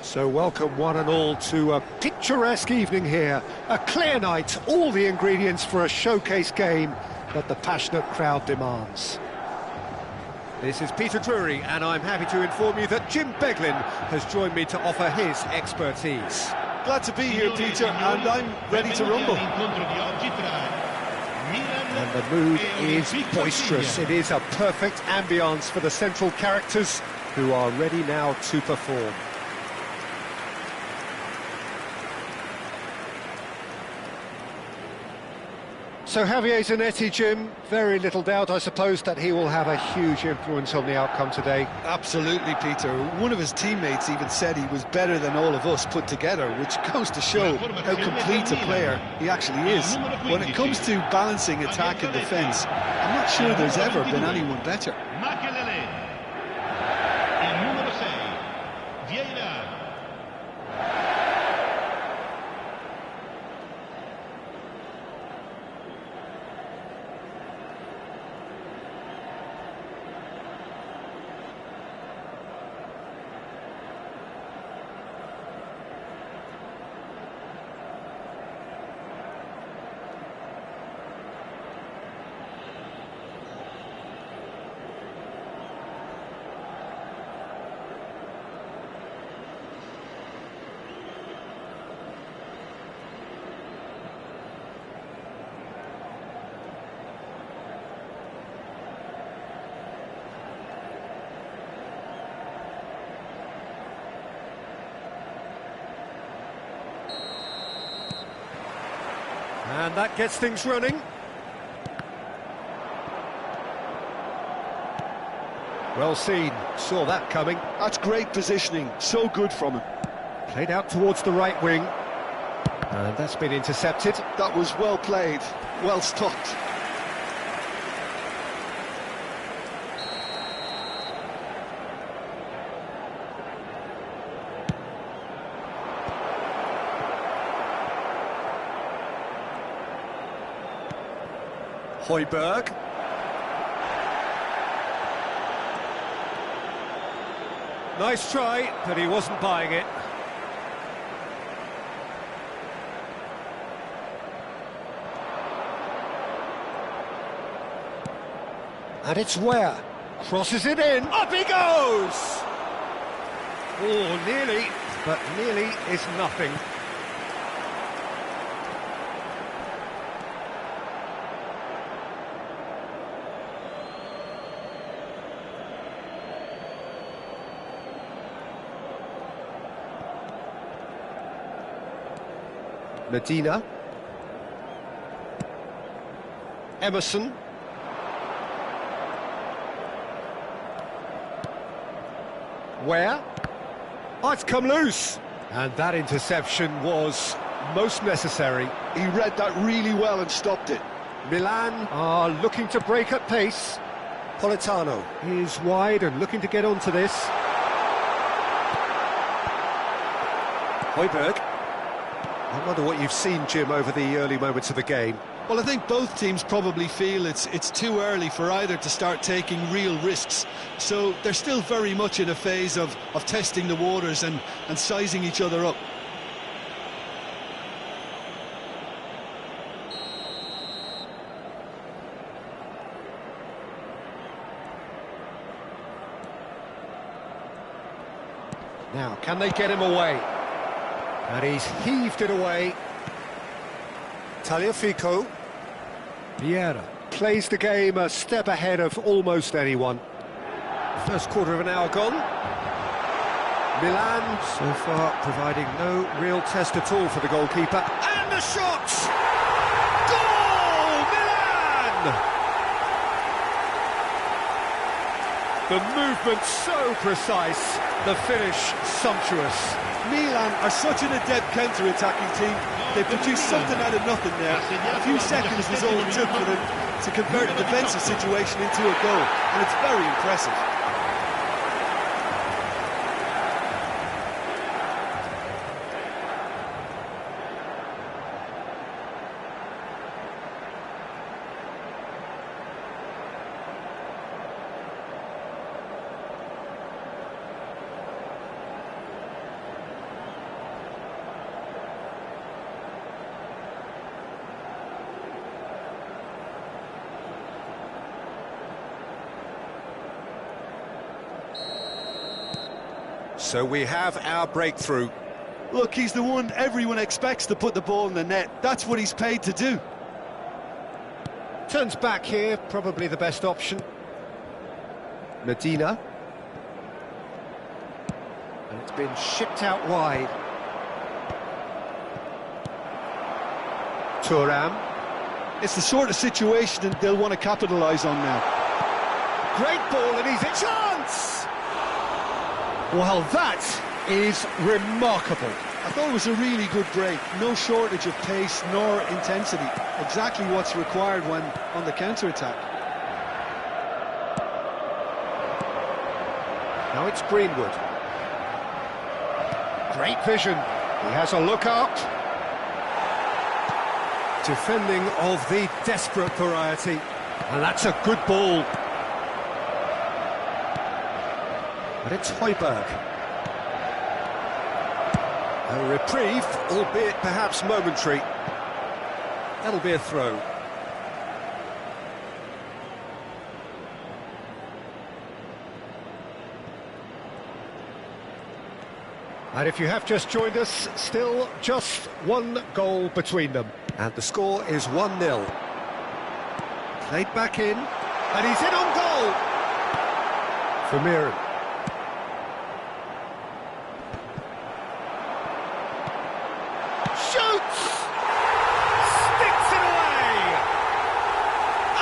So welcome one and all to a picturesque evening here. A clear night, all the ingredients for a showcase game that the passionate crowd demands. This is Peter Drury, and I'm happy to inform you that Jim Beglin has joined me to offer his expertise. Glad to be here, Peter, and I'm ready to rumble. And the mood is boisterous. It is a perfect ambience for the central characters who are ready now to perform. So Javier Zanetti, Jim, very little doubt, I suppose, that he will have a huge influence on the outcome today. Absolutely, Peter. One of his teammates even said he was better than all of us put together, which goes to show how complete a player he actually is. When it comes to balancing attack and defence, I'm not sure there's ever been anyone better. And that gets things running. Well seen, saw that coming. That's great positioning, so good from him. Played out towards the right wing. And that's been intercepted. That was well played, well stopped. Højbjerg. Nice try, but he wasn't buying it. And it's where? Crosses it in. Up he goes! Oh, nearly, but nearly is nothing. Medina. Emerson. Where? Oh, it's come loose. And that interception was most necessary. He read that really well and stopped it. Milan are looking to break at pace. Politano is wide and looking to get onto this. Højbjerg. I wonder what you've seen, Jim, over the early moments of the game. Well, I think both teams probably feel it's too early for either to start taking real risks. So they're still very much in a phase of testing the waters and sizing each other up. Now, can they get him away? And he's heaved it away. Tagliafico. Vieira plays the game a step ahead of almost anyone. First quarter of an hour gone. Milan, so far, providing no real test at all for the goalkeeper. And the shot! Goal! Milan! The movement so precise, the finish sumptuous. Milan are such an adept counter-attacking team. They produced something out of nothing there. A few seconds was all it took for them to convert a defensive situation into a goal, and it's very impressive. So we have our breakthrough. Look, he's the one everyone expects to put the ball in the net. That's what he's paid to do. Turns back here, probably the best option. Medina. And it's been shipped out wide. Thuram. It's the sort of situation that they'll want to capitalise on now. Great ball, and he's a chance! Well, that is remarkable. I thought it was a really good break. No shortage of pace nor intensity. Exactly what's required when on the counter-attack. Now it's Greenwood. Great vision. He has a look up. Defending of the desperate variety. And that's a good ball. But it's Højbjerg. A reprieve, albeit perhaps momentary. That'll be a throw. And if you have just joined us, still just one goal between them. And the score is 1-0. Played back in, and he's in on goal! Vermeeren. Shoots! Sticks it away!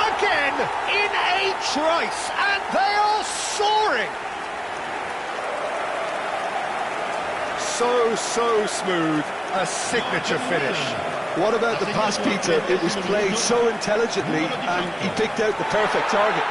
Again, in a trice, and they are soaring! So smooth, a signature finish. What about the pass, Peter? It was played so intelligently and he picked out the perfect target.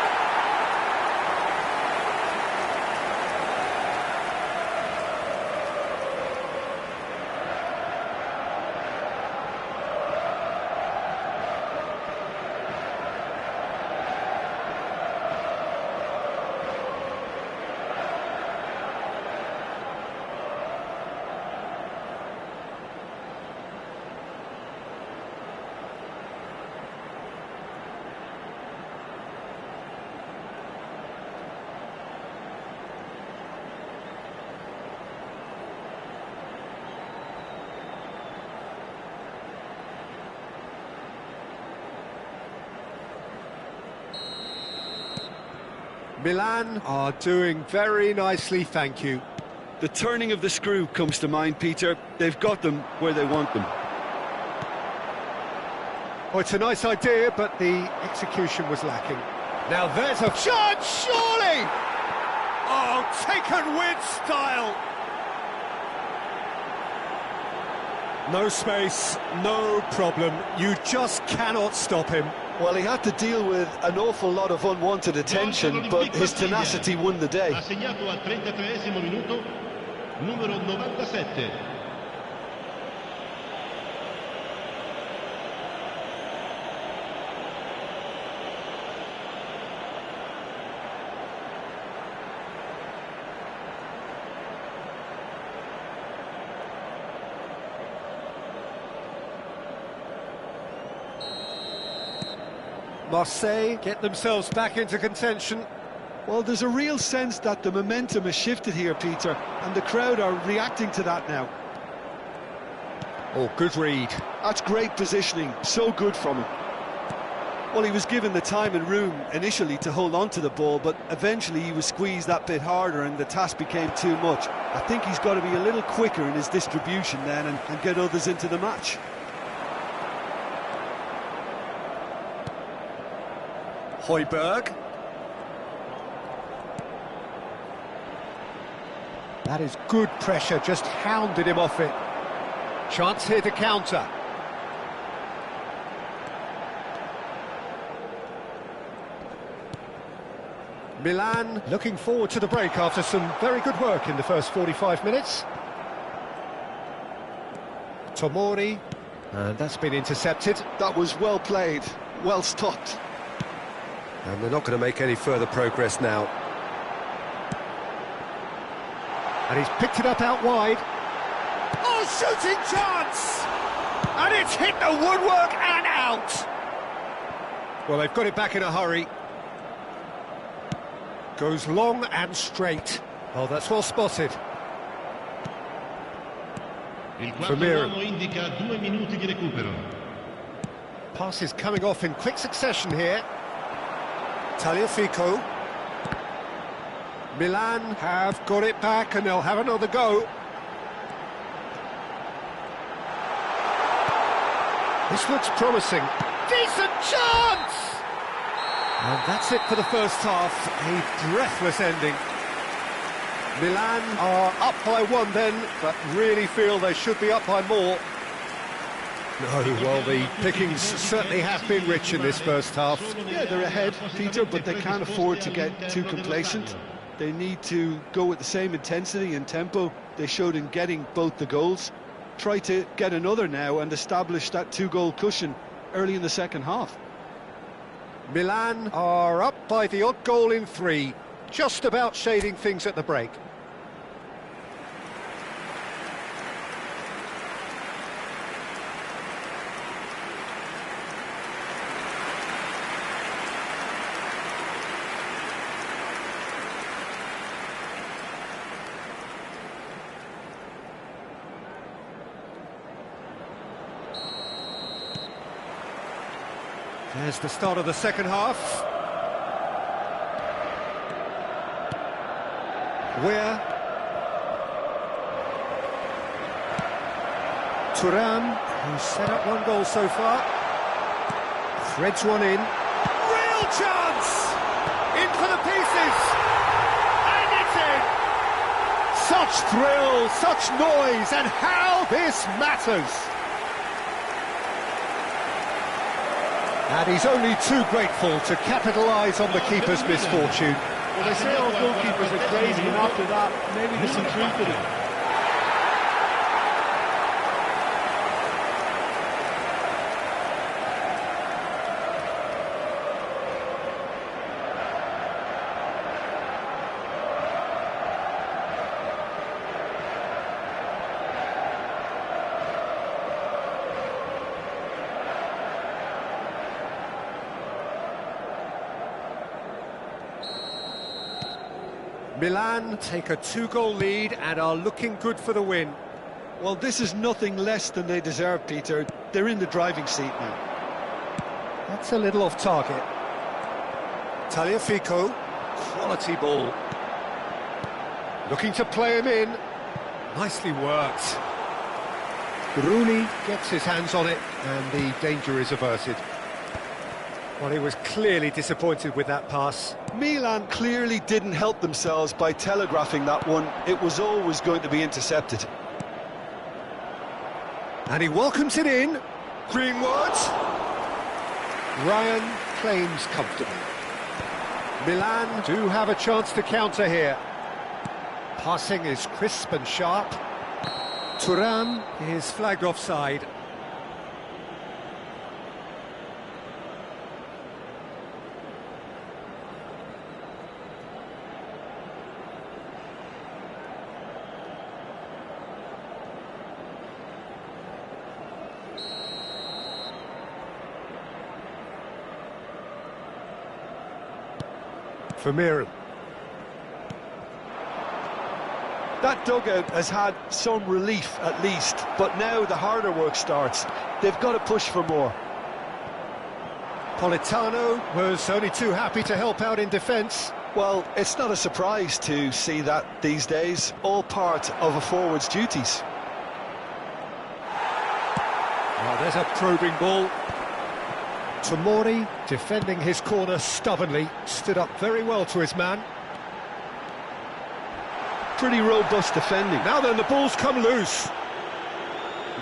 Milan are doing very nicely, thank you. The turning of the screw comes to mind, Peter. They've got them where they want them. Oh, it's a nice idea, but the execution was lacking. Now there's a chance, surely! Oh, taken with style! No space, no problem. You just cannot stop him. Well, he had to deal with an awful lot of unwanted attention, but his tenacity won the day. Assegnato al 33esimo minuto, numero 97. Marseille get themselves back into contention. Well, there's a real sense that the momentum has shifted here, Peter, and the crowd are reacting to that now. Oh, good read. That's great positioning, so good from him. Well, he was given the time and room initially to hold on to the ball, but eventually he was squeezed that bit harder and the task became too much. I think he's got to be a little quicker in his distribution then and get others into the match. Højbjerg. That is good pressure, just hounded him off it. Chance here to counter. Milan looking forward to the break after some very good work in the first 45 minutes. Tomori, and that's been intercepted. That was well played, well stopped. And they're not going to make any further progress now. And he's picked it up out wide. Oh, shooting chance! And it's hit the woodwork and out! Well, they've got it back in a hurry. Goes long and straight. Oh, that's well spotted. Il quarto uomo indica 2 minuti di recupero. Passes coming off in quick succession here. Tagliafico. Milan have got it back and they'll have another go. This looks promising. Decent chance! And that's it for the first half. A breathless ending. Milan are up by one then, but really feel they should be up by more. No, well, the pickings certainly have been rich in this first half. Yeah, they're ahead, Peter, but they can't afford to get too complacent. They need to go with the same intensity and tempo they showed in getting both the goals. Try to get another now and establish that 2-goal cushion early in the second half. Milan are up by the odd goal in 3, just about shading things at the break. There's the start of the second half. Where Thuram, who's set up 1 goal so far, threads one in. Real chance! In for the pieces! And it's in! Such thrill, such noise, and how this matters! And he's only too grateful to capitalise on the keeper's misfortune. Well, they say all goalkeepers are crazy, and after that, maybe there's some truth in it. Milan take a 2-goal lead and are looking good for the win. Well, this is nothing less than they deserve, Peter. They're in the driving seat now. That's a little off target. Tagliafico. Quality ball. Looking to play him in. Nicely worked. Rooney gets his hands on it, and the danger is averted. Well, he was clearly disappointed with that pass. Milan clearly didn't help themselves by telegraphing that one. It was always going to be intercepted. And he welcomes it in. Greenwood. Ryan claims comfortably. Milan do have a chance to counter here. Passing is crisp and sharp. Thuram is flagged offside. Vermeeren. That dugout has had some relief at least, but now the harder work starts. They've got to push for more. Politano was only too happy to help out in defence. Well, it's not a surprise to see that these days, all part of a forward's duties. Well, there's a probing ball. Tomori, defending his corner stubbornly, stood up very well to his man. Pretty robust defending. Now then, the ball's come loose.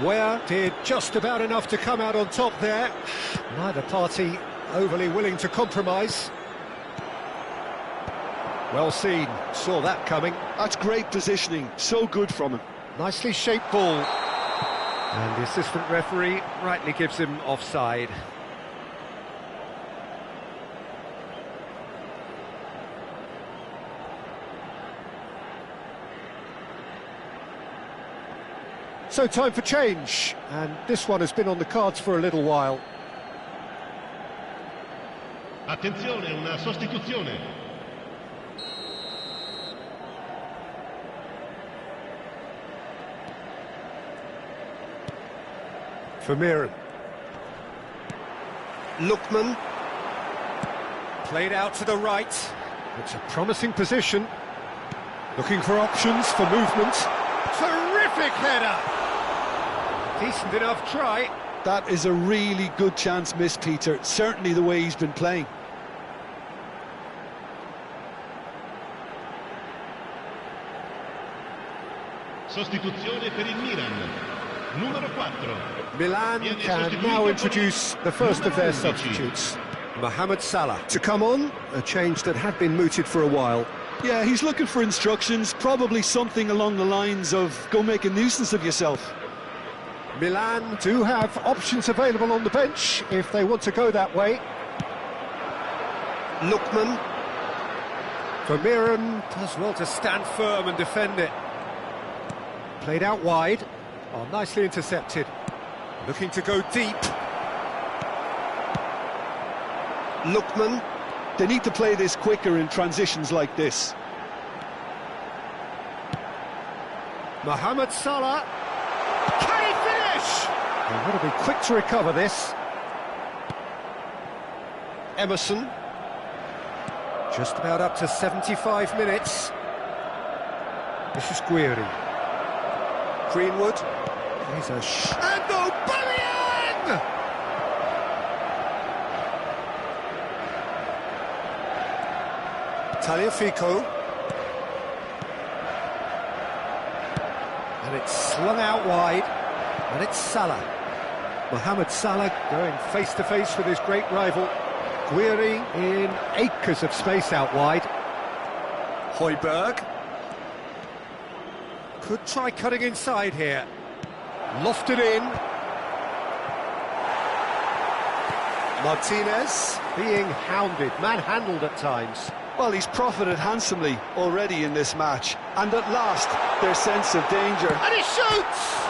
Ware did just about enough to come out on top there. Neither party overly willing to compromise. Well seen, saw that coming. That's great positioning, so good from him. Nicely shaped ball. And the assistant referee rightly gives him offside. So time for change, and this one has been on the cards for a little while. Attenzione, una sostituzione. Vermeeren. Lookman. Played out to the right. It's a promising position. Looking for options for movement. Terrific header! Decent enough try. That is a really good chance missed, Peter. Certainly the way he's been playing. Sostituzione per il Milan. Numero 4. Milan can now introduce the first of their substitutes. Mohammed Salah to come on, a change that had been mooted for a while. Yeah, he's looking for instructions, probably something along the lines of go make a nuisance of yourself. Milan do have options available on the bench if they want to go that way. Lookman. Vermeeren does well to stand firm and defend it. Played out wide. Oh, nicely intercepted. Looking to go deep. Lookman. They need to play this quicker in transitions like this. Mohammed Salah. Can he finish? They've got to be quick to recover this. Emerson. Just about up to 75 minutes. This is Guiri. Greenwood. He's a and Aubameyang! Tagliafico. And it's slung out wide. And it's Salah. Mohamed Salah going face-to-face with his great rival. Guiri in acres of space out wide. Højbjerg. Could try cutting inside here. Lofted in. Martinez being hounded, manhandled at times. Well, he's profited handsomely already in this match. And at last, their sense of danger. And he shoots!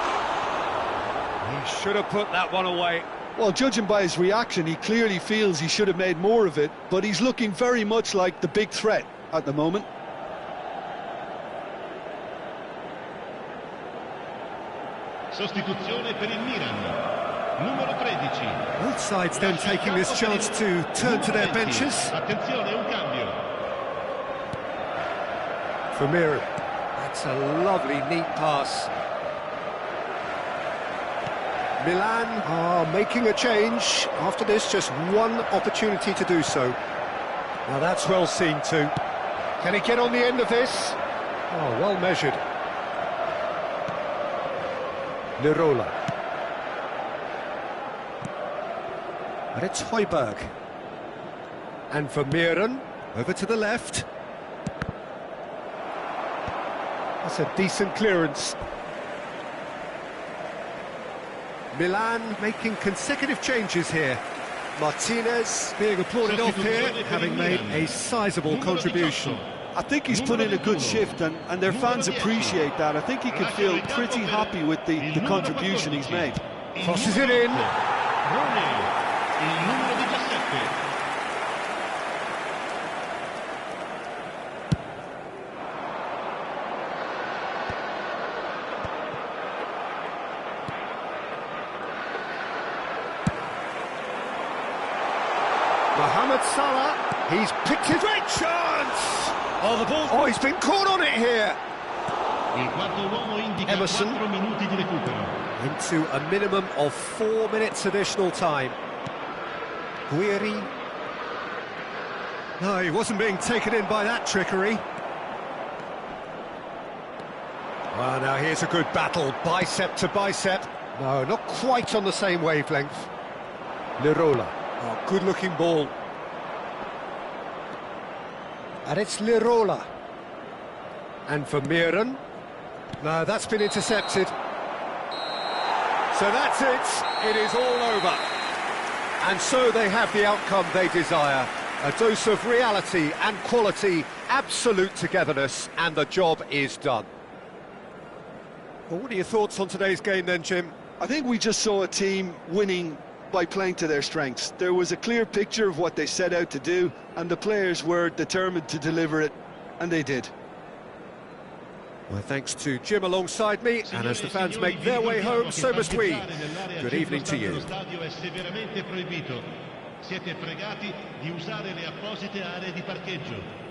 He should have put that one away. Well, judging by his reaction, he clearly feels he should have made more of it, but he's looking very much like the big threat at the moment. Sostituzione per il Milan. Numero 13. Both sides then taking this chance to turn to their benches. Attenzione, un cambio. Vermeeren. That's a lovely, neat pass. Milan are making a change. After this, just one opportunity to do so. Now that's well seen too. Can he get on the end of this? Oh, well measured. Lirola. And it's Højbjerg. And Vermeeren, over to the left. That's a decent clearance. Milan making consecutive changes here. Martinez being applauded off here, having made a sizable contribution. I think he's put in a good shift, and their fans appreciate that. I think he can feel pretty happy with the contribution he's made. Crosses it in. Mohammed Salah, he's picked his great chance! Oh, the ball! Oh, he's been caught on it here! Il quarto uomo indica Emerson 4 minuti di recupero. into a minimum of 4 minutes additional time. Guiri. No, he wasn't being taken in by that trickery. Well, now here's a good battle, bicep to bicep. No, not quite on the same wavelength. Lirola. Oh, good-looking ball. And it's Lirola. And Vermeeren. No, that's been intercepted. So that's it. It is all over. And so they have the outcome they desire. A dose of reality and quality, absolute togetherness, and the job is done. Well, what are your thoughts on today's game then, Jim? I think we just saw a team winning by playing to their strengths. There was a clear picture of what they set out to do, and the players were determined to deliver it, and they did. Well, thanks to Jim alongside me, and as the fans make their way home, so must we. Good evening to you. Siete pregati di usare le apposite aree di parcheggio.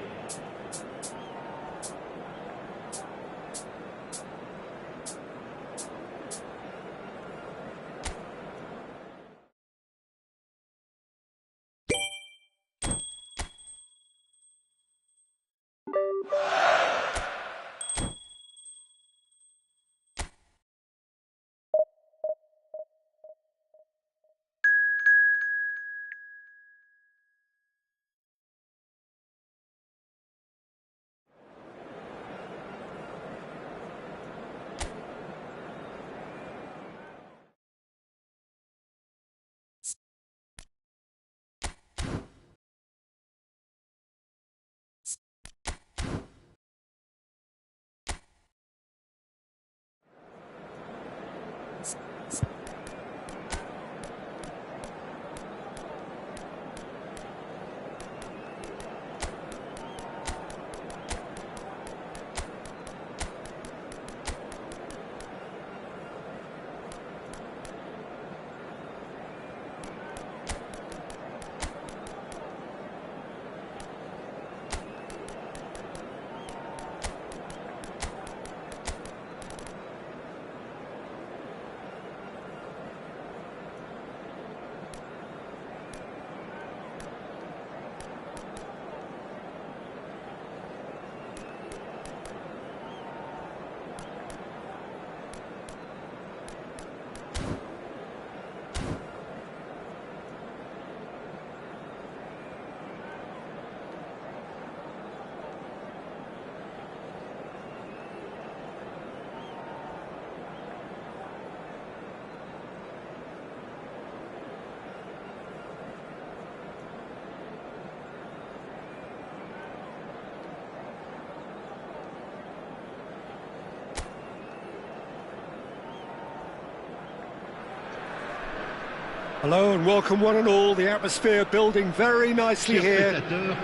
Hello and welcome one and all. The atmosphere building very nicely here.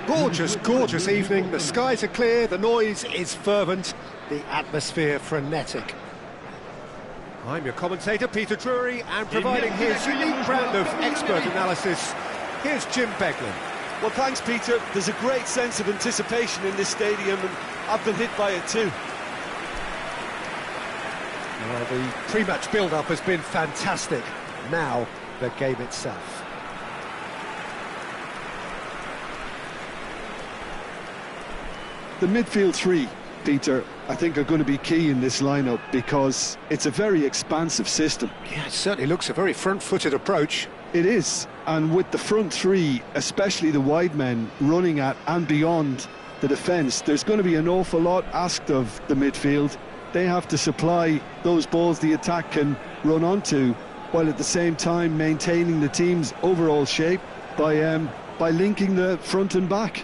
Gorgeous, gorgeous evening. The skies are clear, the noise is fervent, the atmosphere frenetic. I'm your commentator, Peter Drury, and providing his unique brand of expert analysis, here's Jim Beglin. Well, thanks, Peter. There's a great sense of anticipation in this stadium, and I've been hit by it too. Well, the pre-match build-up has been fantastic. Now, the game itself. The midfield three, Peter, I think are going to be key in this lineup because it's a very expansive system. Yeah, it certainly looks a very front-footed approach. It is, and with the front three, especially the wide men, running at and beyond the defence, there's going to be an awful lot asked of the midfield. They have to supply those balls the attack can run onto, while at the same time maintaining the team's overall shape by linking the front and back.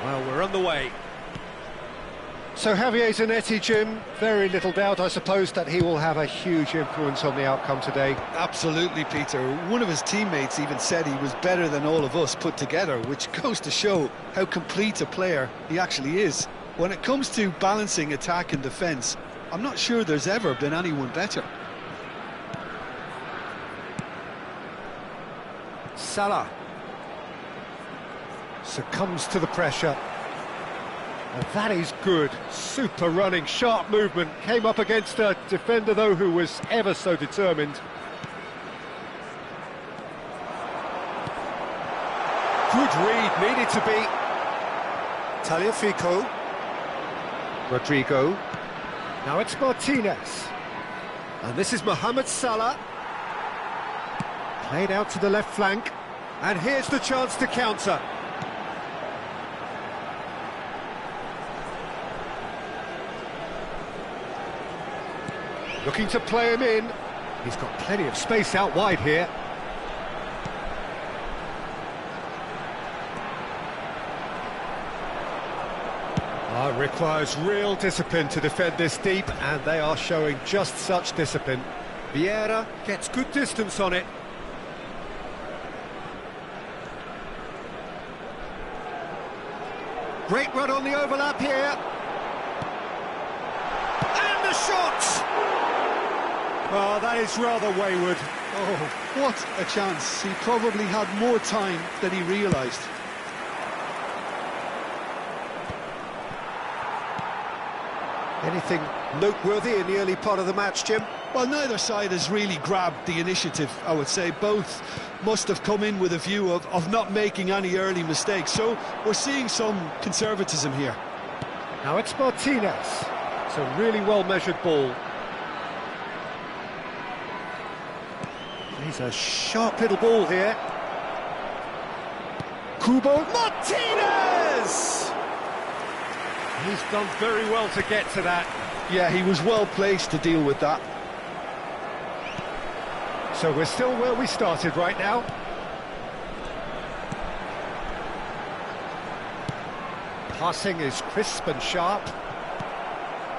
Well, we're on the way. So Javier Zanetti, Jim, very little doubt, I suppose, that he will have a huge influence on the outcome today. Absolutely, Peter. One of his teammates even said he was better than all of us put together, which goes to show how complete a player he actually is. When it comes to balancing attack and defence, I'm not sure there's ever been anyone better. Salah succumbs to the pressure. And that is good. Super running, sharp movement. Came up against a defender, though, who was ever so determined. Good read, needed to be. Tagliafico. Rodrigo. Now it's Martinez. And this is Mohammed Salah. Played out to the left flank. And here's the chance to counter. Looking to play him in. He's got plenty of space out wide here. Requires real discipline to defend this deep, and they are showing just such discipline. Vieira gets good distance on it. Great run on the overlap here. And the shot! Oh, that is rather wayward. Oh, what a chance. He probably had more time than he realised. Anything noteworthy in the early part of the match, Jim? Well, neither side has really grabbed the initiative, I would say. Both must have come in with a view of not making any early mistakes. So we're seeing some conservatism here. Now it's Martinez. It's a really well-measured ball. He's a sharp little ball here. Kubo Martinez! He's done very well to get to that. Yeah, he was well placed to deal with that. So we're still where we started right now. Passing is crisp and sharp.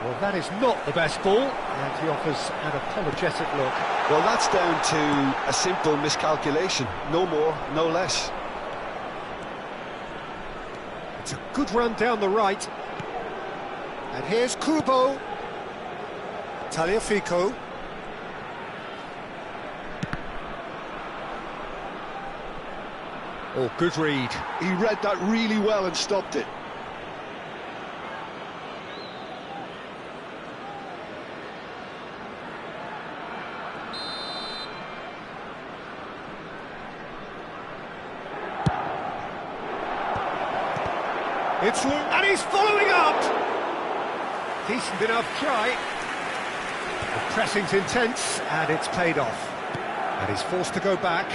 Well, that is not the best ball, and he offers an apologetic look. Well, that's down to a simple miscalculation. No more, no less. It's a good run down the right. And here's Kubo. Tagliafico. Oh, good read. He read that really well and stopped it. It's and he's following up. Decent enough try. The pressing's intense, and it's paid off. And he's forced to go back.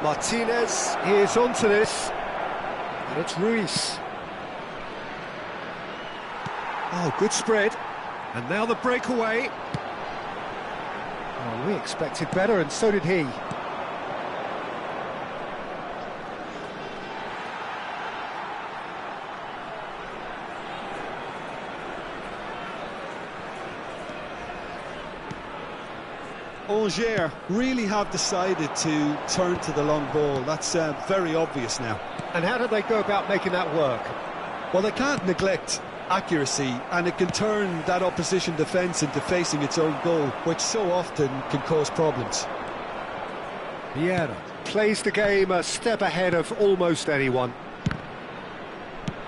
Martinez is onto this, and it's Ruiz. Oh, good spread. And now the breakaway. Oh, we expected better, and so did he. Angers really have decided to turn to the long ball. That's very obvious now. And how do they go about making that work? Well, they can't neglect accuracy, and it can turn that opposition defence into facing its own goal, which so often can cause problems. Vieira plays the game a step ahead of almost anyone.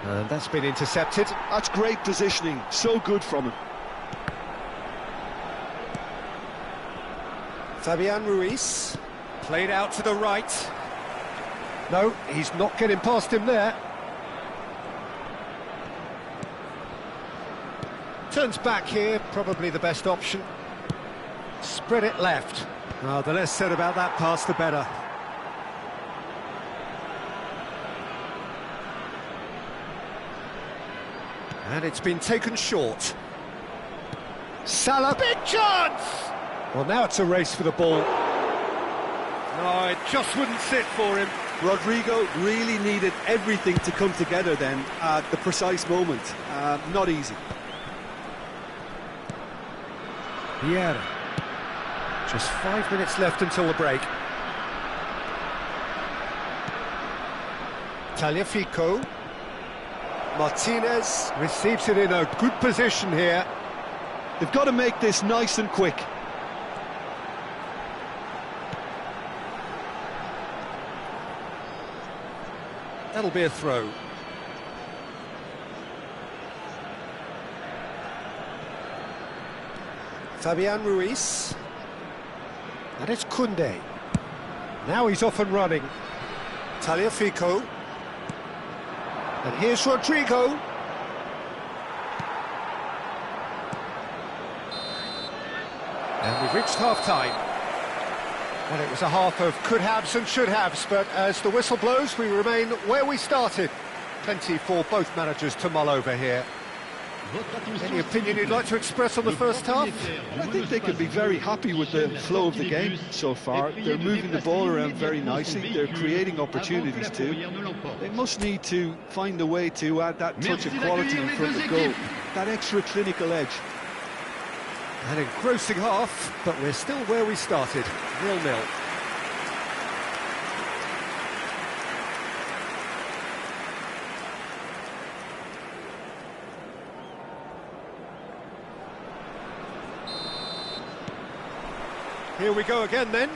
And that's been intercepted. That's great positioning, so good from him. Fabian Ruiz, played out to the right. No, he's not getting past him there. Turns back here, probably the best option. Spread it left. Oh, the less said about that pass, the better. And it's been taken short. Salah, big chance! Well, now it's a race for the ball. No, it just wouldn't sit for him. Rodrigo really needed everything to come together then at the precise moment. Not easy. Vieira. Just 5 minutes left until the break. Tagliafico. Martinez receives it in a good position here. They've got to make this nice and quick. That'll be a throw. Fabian Ruiz. And it's Koundé. Now he's off and running. Tagliafico. And here's Rodrigo. And we've reached half-time. And it was a half of could-haves and should-haves, but as the whistle blows, we remain where we started. Plenty for both managers to mull over here. Any opinion you'd like to express on the first half? I think they could be very happy with the flow of the game so far. They're moving the ball around very nicely. They're creating opportunities too. They must need to find a way to add that touch of quality in front of goal, that extra clinical edge. An engrossing half, but we're still where we started, 0-0. Here we go again then.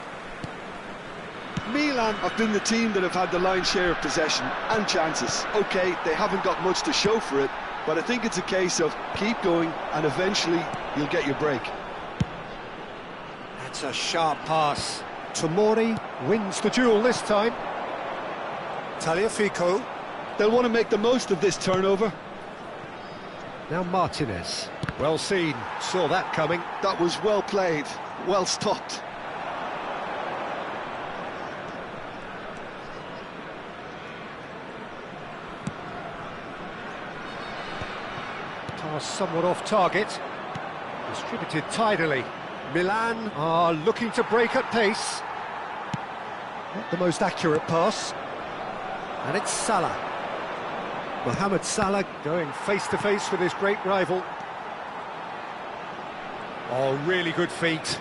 Milan have been the team that have had the lion's share of possession and chances. OK, they haven't got much to show for it, but I think it's a case of keep going and eventually you'll get your break. That's a sharp pass. Tomori wins the duel this time. Tagliafico. They'll want to make the most of this turnover. Now Martinez. Well seen, saw that coming. That was well played, well stopped. Pass somewhat off target. Distributed tidily. Milan are looking to break at pace. Not the most accurate pass. And it's Salah. Mohammed Salah going face-to-face with his great rival. Oh, really good feet.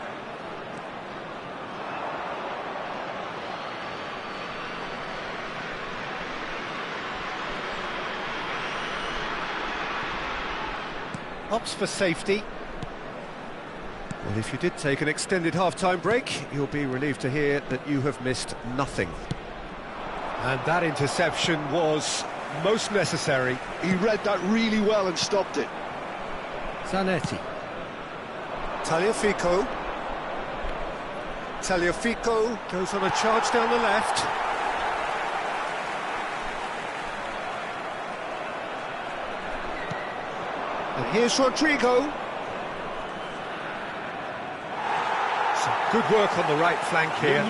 Opts for safety. Well, if you did take an extended half-time break, you'll be relieved to hear that you have missed nothing. And that interception was most necessary. He read that really well and stopped it. Zanetti. Tagliafico. Tagliafico goes on a charge down the left. And here's Rodrigo. Some good work on the right flank here.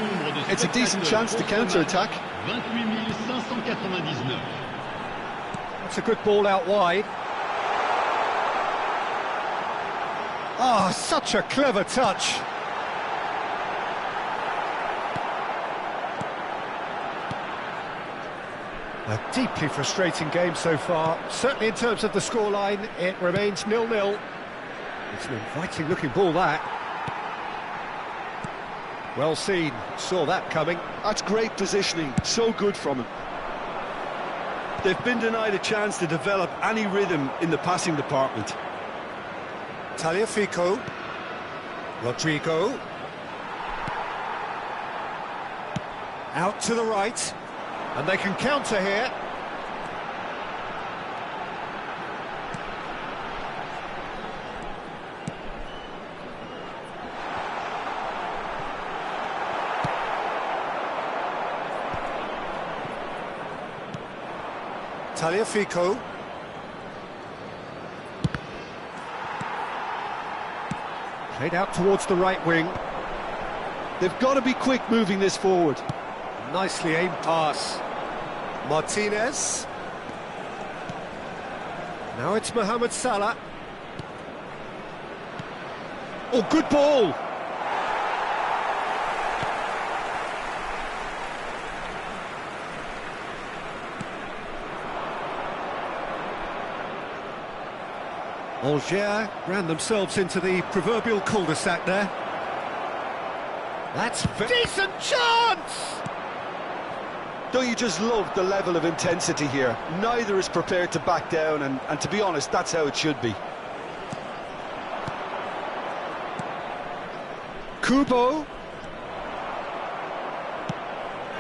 It's a decent chance to counter-attack. That's a good ball out wide. Ah, such a clever touch. A deeply frustrating game so far. Certainly in terms of the scoreline, it remains 0-0. It's an inviting looking ball, that. Well seen, saw that coming. That's great positioning, so good from him. They've been denied a chance to develop any rhythm in the passing department. Tagliafico. Rodrigo. Out to the right. And they can counter here. Tagliafico. Played out towards the right wing. They've got to be quick moving this forward. Nicely aimed pass. Martinez. Now it's Mohammed Salah. Oh, good ball! Algiers ran themselves into the proverbial cul-de-sac there. That's a decent chance! Don't you just love the level of intensity here? Neither is prepared to back down, and to be honest, that's how it should be. Kubo.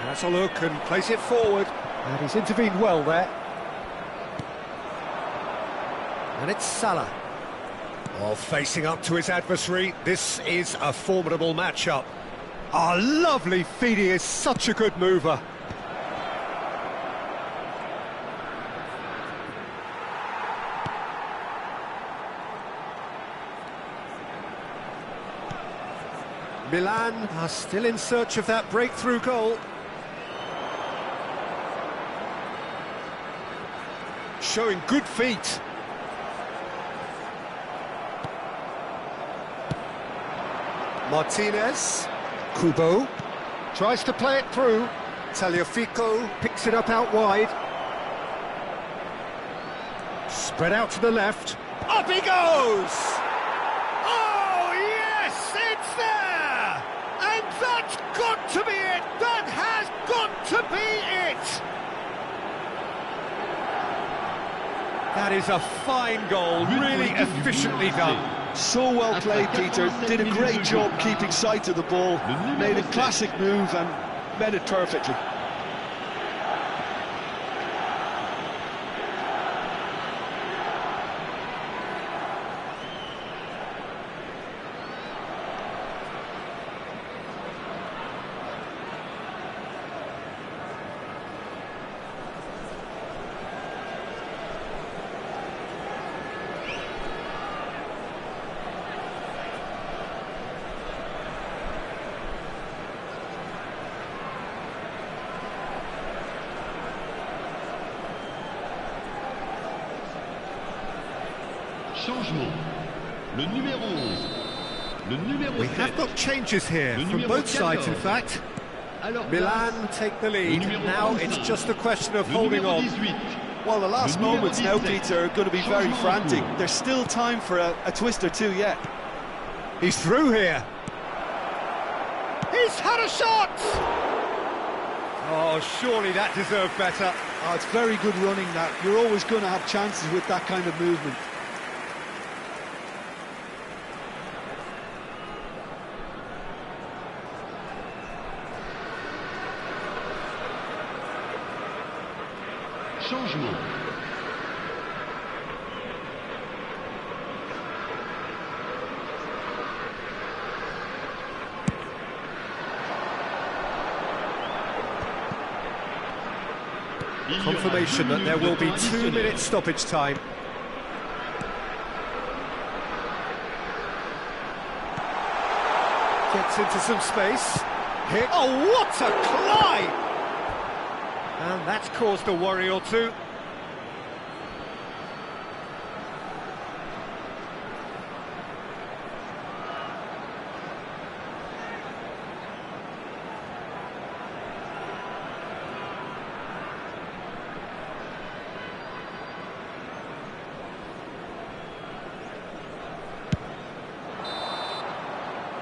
Has a look and plays it forward. And he's intervened well there. And it's Salah. Oh, facing up to his adversary. This is a formidable matchup. Ah, lovely feed. He is such a good mover. Milan are still in search of that breakthrough goal. Showing good feet. Martinez. Kubo. Tries to play it through. Tagliafico picks it up out wide. Spread out to the left. Up he goes! Oh, yes, it's there! And that's got to be it! That has got to be it! That is a fine goal, really efficiently done. So well played, Peter. Did a great job keeping sight of the ball. Made a classic move and met it perfectly. Changement. Le numéro 11. Le numéro 7. We have got changes here from both sides, in fact. Milan take the lead. Now it's just a question of holding on. Well, the last moments now, Peter, are going to be very frantic. There's still time for a twist or two yet. He's through here. He's had a shot! Oh, surely that deserved better. Oh, it's very good running, that. You're always going to have chances with that kind of movement. Changement. Confirmation that there will be 2 minutes stoppage time. Gets into some space. Hit. Oh, what a climb! And that's caused a worry or two.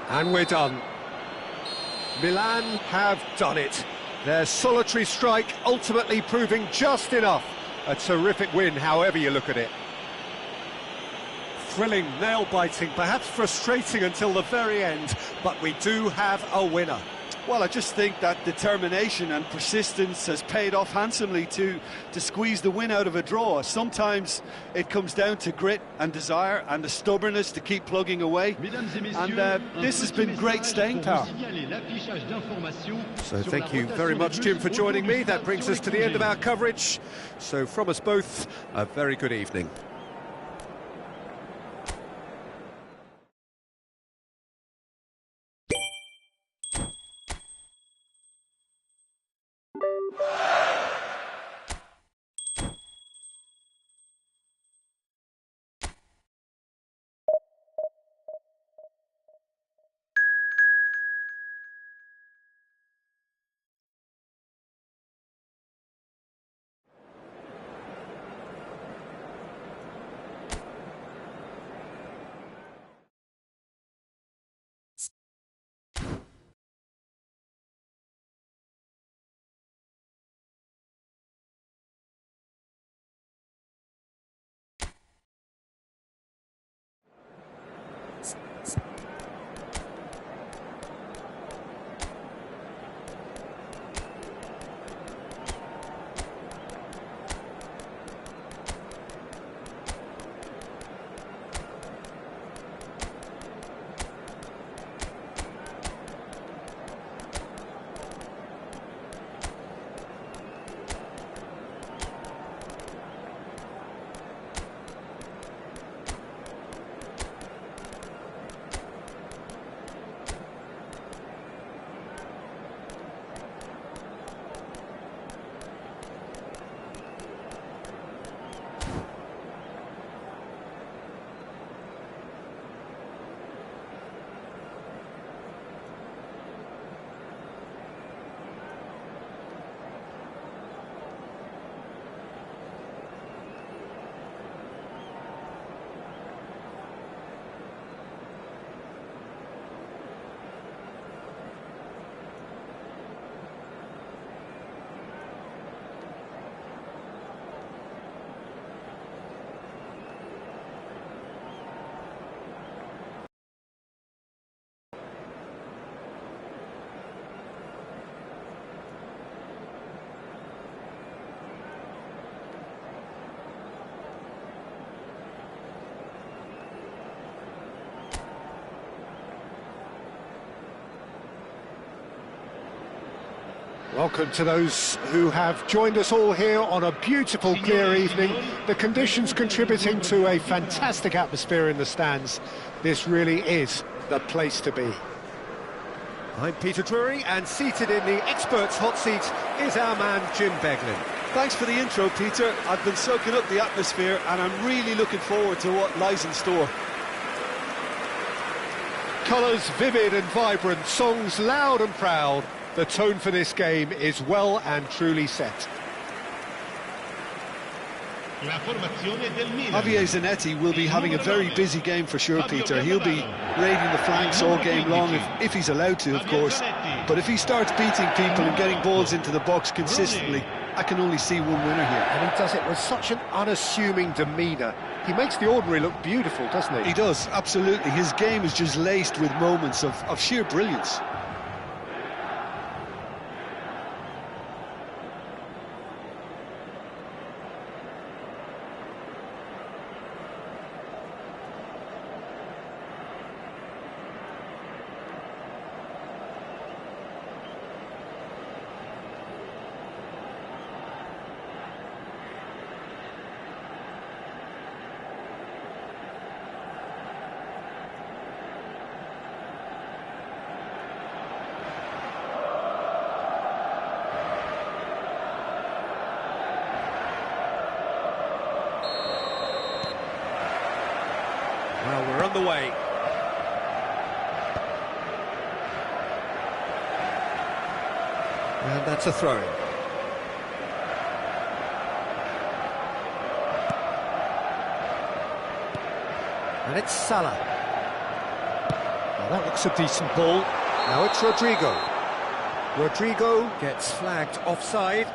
And we're done. Milan have done it. Their solitary strike ultimately proving just enough. A terrific win, however you look at it. Thrilling, nail-biting, perhaps frustrating until the very end, but we do have a winner. Well, I just think that determination and persistence has paid off handsomely to squeeze the win out of a draw. Sometimes it comes down to grit and desire and the stubbornness to keep plugging away. And this has been great staying power. So thank you very much, Jim, for joining me. That brings us to the end of our coverage. So from us both, a very good evening. Welcome to those who have joined us all here on a beautiful, clear evening. The conditions contributing to a fantastic atmosphere in the stands. This really is the place to be. I'm Peter Drury, and seated in the experts' hot seat is our man Jim Beglin. Thanks for the intro, Peter. I've been soaking up the atmosphere and I'm really looking forward to what lies in store. Colours vivid and vibrant, songs loud and proud. The tone for this game is well and truly set. Javier Zanetti will be having a very busy game for sure, Peter. He'll be raiding the flanks all game long, if he's allowed to, of course. But if he starts beating people and getting balls into the box consistently, I can only see one winner here. And he does it with such an unassuming demeanour. He makes the ordinary look beautiful, doesn't he? He does, absolutely. His game is just laced with moments of sheer brilliance. Well, we're on the way. And that's a throw-in. And it's Salah. Well, that looks a decent ball. Now it's Rodrigo. Rodrigo gets flagged offside.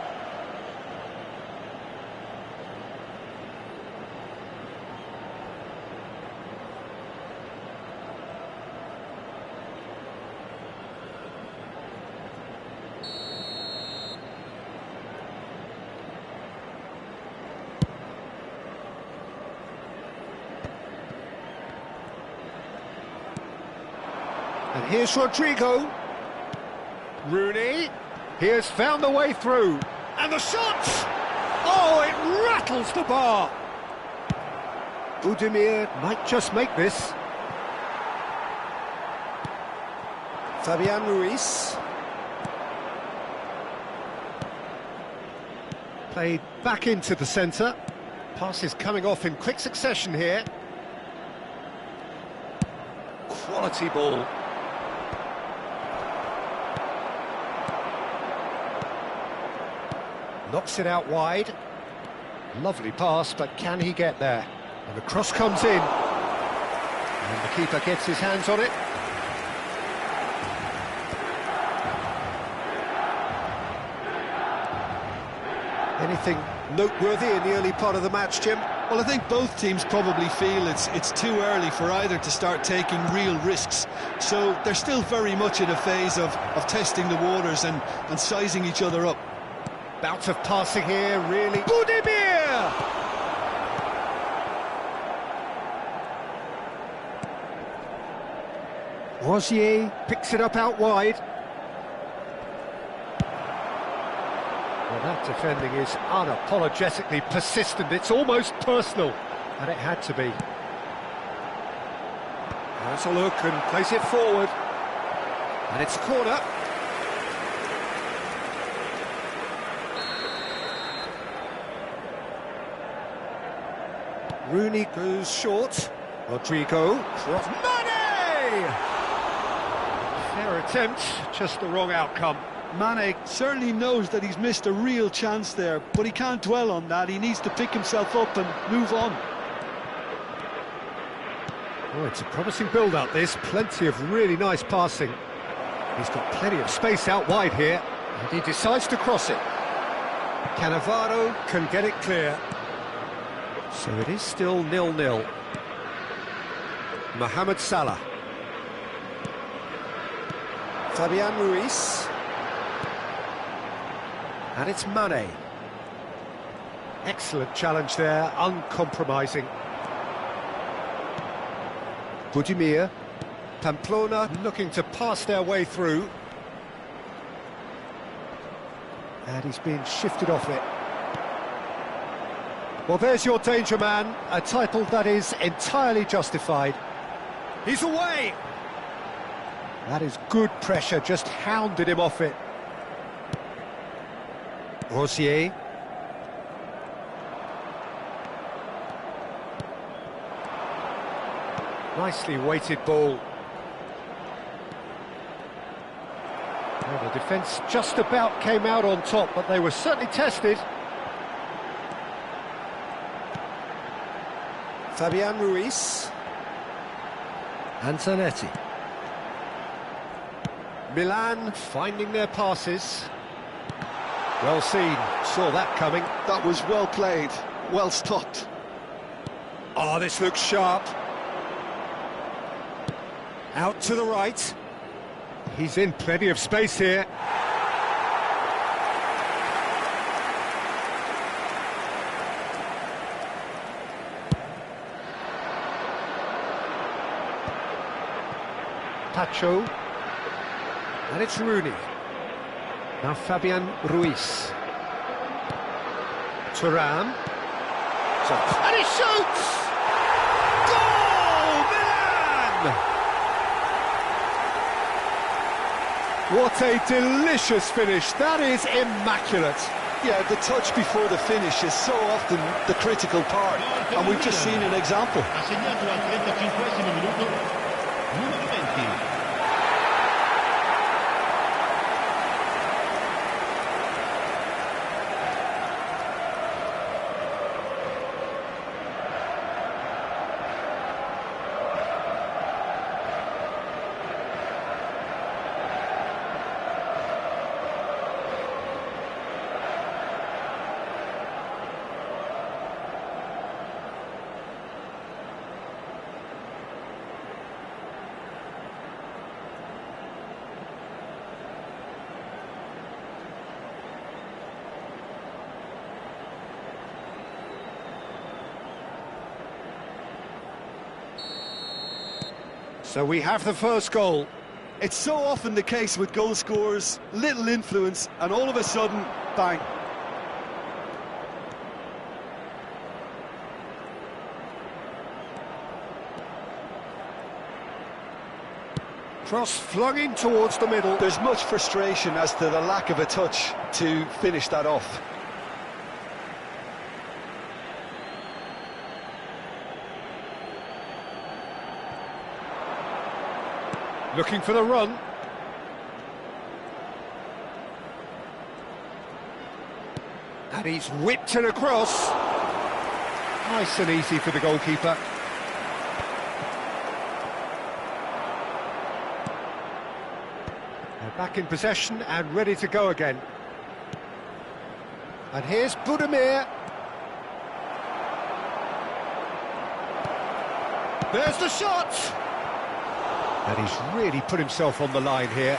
And here's Rodrigo. Rooney. He has found the way through. And the shot! Oh, it rattles the bar. Budimir might just make this. Fabian Ruiz. Played back into the centre. Passes coming off in quick succession here. Quality ball. Knocks it out wide. Lovely pass, but can he get there? And the cross comes in. And the keeper gets his hands on it. Anything noteworthy in the early part of the match, Jim? Well, I think both teams probably feel it's too early for either to start taking real risks. So they're still very much in a phase of testing the waters and sizing each other up. Bout of passing here, really. Budimir! Rosier picks it up out wide. Well, that defending is unapologetically persistent. It's almost personal, and it had to be. Has a look and plays it forward. And it's a corner. Rooney goes short. Rodrigo. Mane! Fair attempt, just the wrong outcome. Mane certainly knows that he's missed a real chance there, but he can't dwell on that. He needs to pick himself up and move on. Oh, it's a promising build-up, this. Plenty of really nice passing. He's got plenty of space out wide here, and he decides to cross it. Cannavaro can get it clear. So it is still 0-0. Mohammed Salah. Fabian Ruiz. And it's Mane. Excellent challenge there, uncompromising. Budimir. Pamplona looking to pass their way through. And he's being shifted off it. Well, there's your danger man, a title that is entirely justified. He's away! That is good pressure, just hounded him off it. Rosier. Nicely weighted ball. Well, the defence just about came out on top, but they were certainly tested. Fabian Ruiz. And Zanetti. Milan finding their passes. Well seen, saw that coming. That was well played, well stopped. Oh, this looks sharp. Out to the right. He's in plenty of space here. Pacho. And it's Rooney. Now Fabian Ruiz. Thuram. And he shoots! Goal! Milan! What a delicious finish. That is immaculate. Yeah, the touch before the finish is so often the critical part, and we've just seen an example. Ha segnato al 35esimo minuto, numero 20. So we have the first goal. It's so often the case with goal scorers, little influence, and all of a sudden, bang. Cross flung in towards the middle. There's much frustration as to the lack of a touch to finish that off. Looking for the run. And he's whipped it across. Nice and easy for the goalkeeper. They're back in possession and ready to go again. And here's Budimir. There's the shot! And he's really put himself on the line here.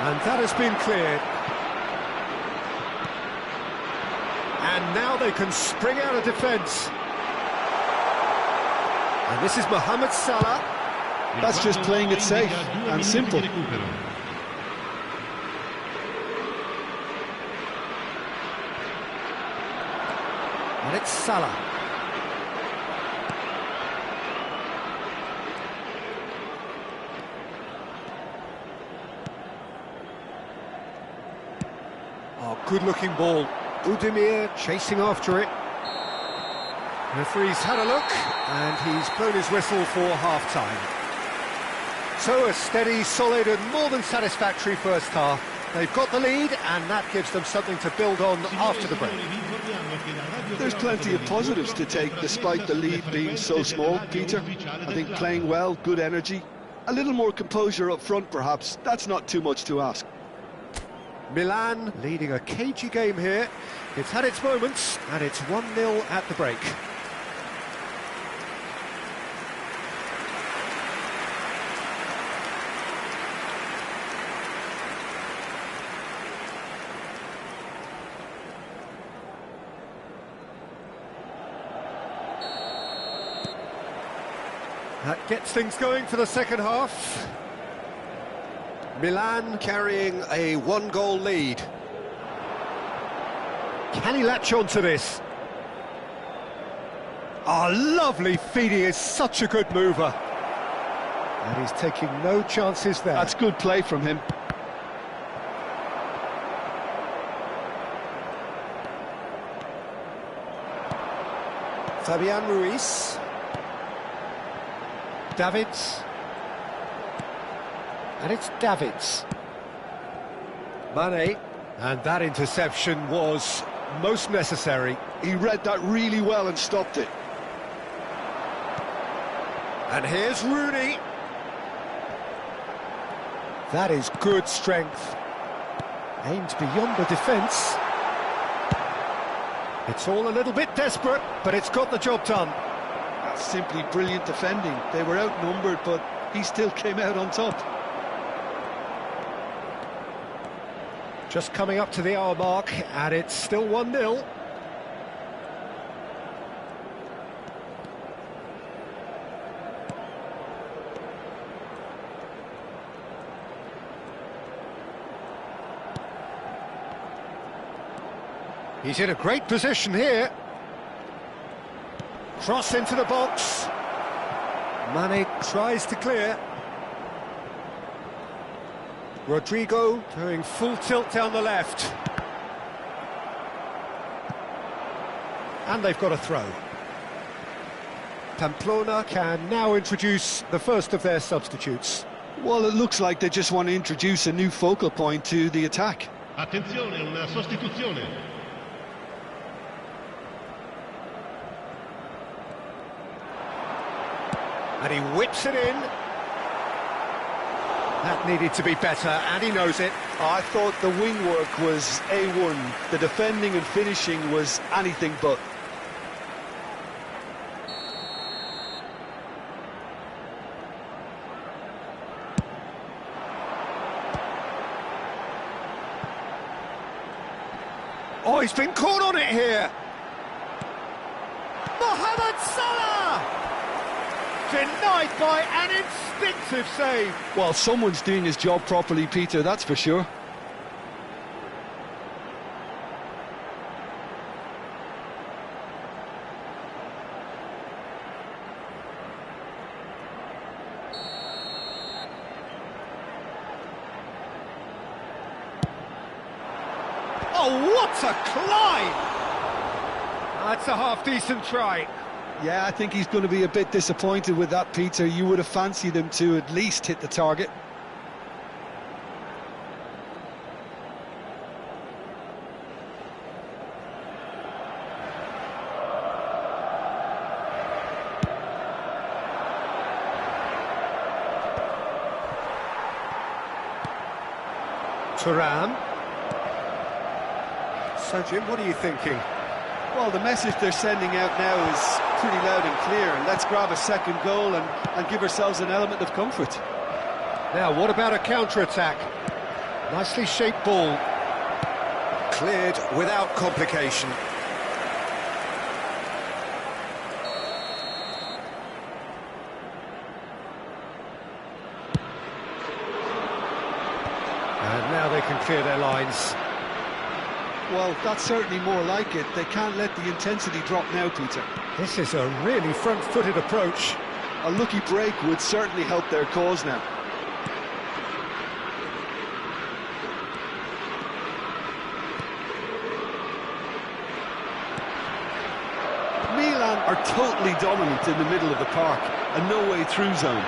And that has been cleared. And now they can spring out of defence. And this is Mohammed Salah. That's just playing it safe and simple. And it's Salah. Oh, good-looking ball. Budimir chasing after it. The referee's had a look, and he's blown his whistle for half-time. So a steady, solid and more than satisfactory first half. They've got the lead, and that gives them something to build on after the break. There's plenty of positives to take despite the lead being so small, Peter. I think playing well, good energy, a little more composure up front perhaps, that's not too much to ask. Milan leading a cagey game here. It's had its moments, and it's 1-0 at the break. That gets things going for the second half. Milan carrying a one-goal lead. Can he latch on to this? Oh, lovely feed. He is such a good mover. And he's taking no chances there. That's good play from him. Fabian Ruiz. Davids. And it's Davids. Mane. And that interception was most necessary. He read that really well and stopped it. And here's Rooney. That is good strength. Aimed beyond the defence. It's all a little bit desperate, but it's got the job done. That's simply brilliant defending. They were outnumbered, but he still came out on top. Just coming up to the hour mark, and it's still 1-0. He's in a great position here. Cross into the box. Mane tries to clear. Rodrigo going full tilt down the left. And they've got a throw. Pamplona can now introduce the first of their substitutes. Well, it looks like they just want to introduce a new focal point to the attack. Attenzione, una sostituzione. And he whips it in. That needed to be better, and he knows it. I thought the wing work was A1. The defending and finishing was anything but. Oh, he's been caught on it here. Mohammed Salah! Denied by an instinctive save. Well, someone's doing his job properly, Peter, that's for sure. Oh, what a climb! That's a half-decent try. Yeah, I think he's going to be a bit disappointed with that, Peter. You would have fancied him to at least hit the target. Thuram. So, Jim, what are you thinking? Well, the message they're sending out now is pretty loud and clear. Let's grab a second goal and give ourselves an element of comfort. Now, what about a counter-attack? Nicely shaped ball. Cleared without complication. And now they can clear their lines. Well, that's certainly more like it. They can't let the intensity drop now, Peter. This is a really front-footed approach. A lucky break would certainly help their cause now. Milan are totally dominant in the middle of the park, a no-way-through zone.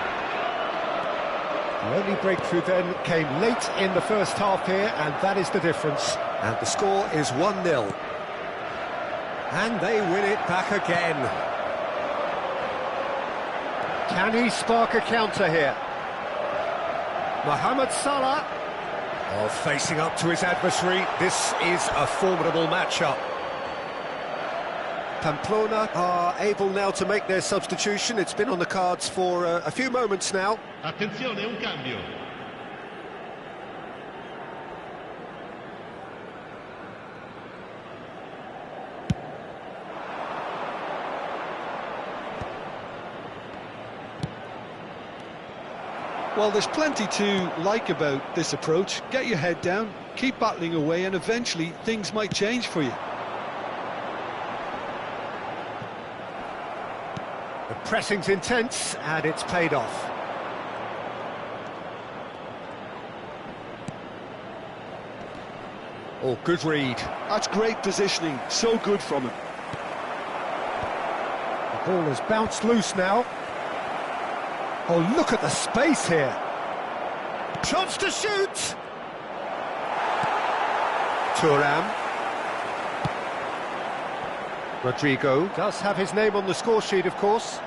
The only breakthrough then came late in the first half here, and that is the difference. And the score is 1-0. And they win it back again. Can he spark a counter here? Mohammed Salah. Oh, facing up to his adversary. This is a formidable matchup. Pamplona are able now to make their substitution. It's been on the cards for a few moments now. Attenzione, un cambio. Well, there's plenty to like about this approach. Get your head down, keep battling away, and eventually things might change for you. The pressing's intense, and it's paid off. Oh, good read. That's great positioning, so good from him. The ball has bounced loose now. Oh, look at the space here. Chance to shoot. Thuram. Rodrigo does have his name on the score sheet, of course.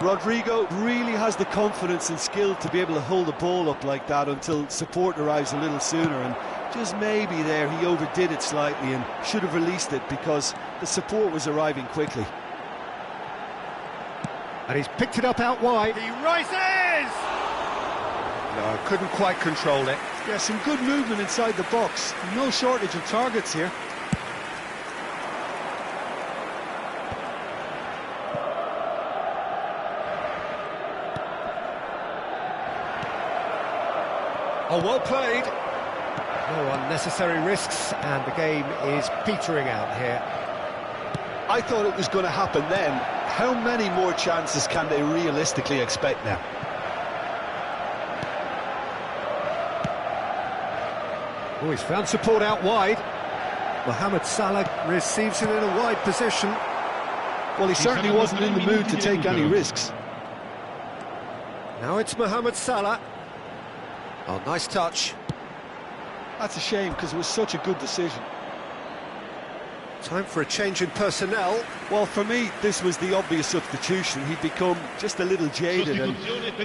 Rodrigo really has the confidence and skill to be able to hold the ball up like that until support arrives a little sooner, and just maybe there he overdid it slightly and should have released it because the support was arriving quickly. And he's picked it up out wide. He rises! No, couldn't quite control it. Yeah, some good movement inside the box. No shortage of targets here. Oh, well played. No unnecessary risks, and the game is petering out here. I thought it was going to happen then. How many more chances can they realistically expect now? Oh, he's found support out wide. Mohammed Salah receives it in a wide position. Well, he certainly wasn't in the mood to take any risks. Now it's Mohammed Salah. Oh, nice touch. That's a shame because it was such a good decision. Time for a change in personnel. Well, for me, this was the obvious substitution. He'd become just a little jaded, and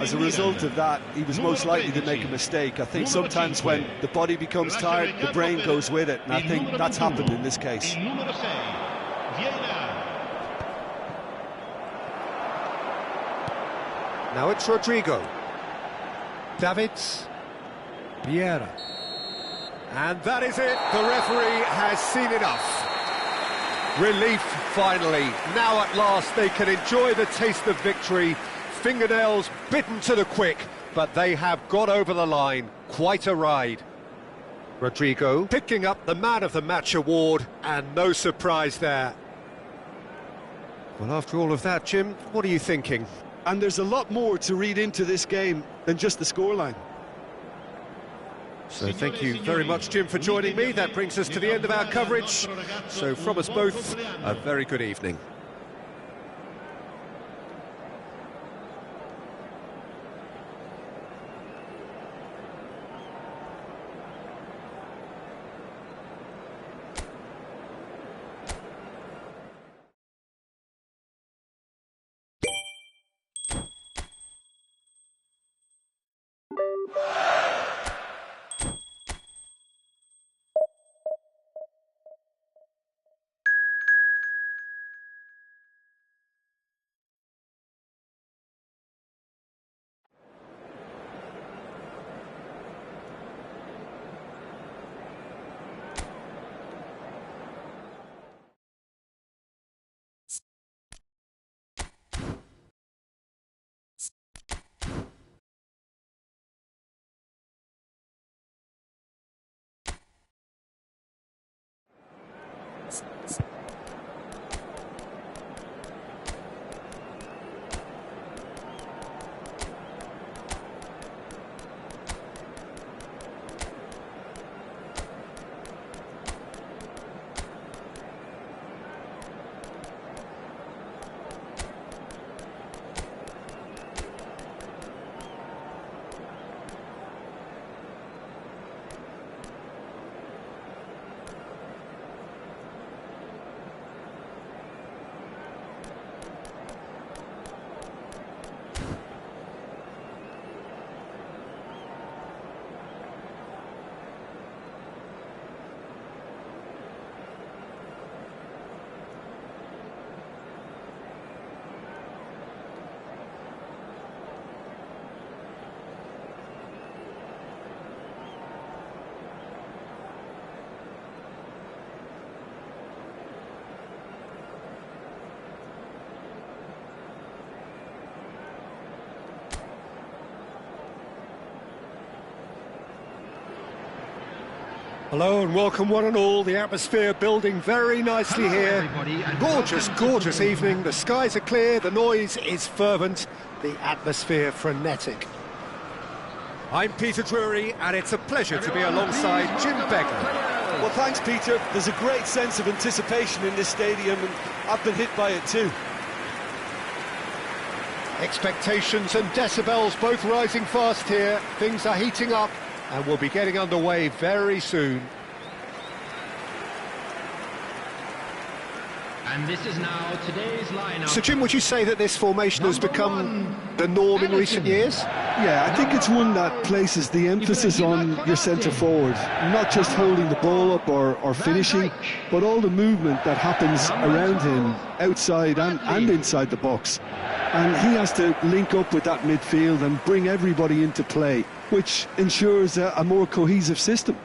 as a result of that, he was most likely to make a mistake. I think sometimes when the body becomes tired, the brain goes with it, and I think that's happened in this case. Now it's Rodrigo. Davids. Vieira. And that is it. The referee has seen enough. Relief, finally. Now at last they can enjoy the taste of victory. Fingernails bitten to the quick, but they have got over the line. Quite a ride. Rodrigo picking up the Man of the Match award, and no surprise there. Well, after all of that, Jim, what are you thinking? And there's a lot more to read into this game than just the scoreline. So thank you very much, Jim, for joining me. That brings us to the end of our coverage. So from us both, a very good evening. Hello and welcome one and all. The atmosphere building very nicely here. Gorgeous, gorgeous evening. The skies are clear, the noise is fervent, the atmosphere frenetic. I'm Peter Drury and it's a pleasure to be alongside Jim Beggar. Well, thanks, Peter. There's a great sense of anticipation in this stadium, and I've been hit by it too. Expectations and decibels both rising fast here. Things are heating up and we'll be getting underway very soon. And this is now today's lineup. So, Jim, would you say that this formation has become the norm in recent years? Yeah, I think it's one that places the emphasis on your centre forward, not just holding the ball up or finishing, but all the movement that happens around him, outside and inside the box. And he has to link up with that midfield and bring everybody into play, which ensures a more cohesive system.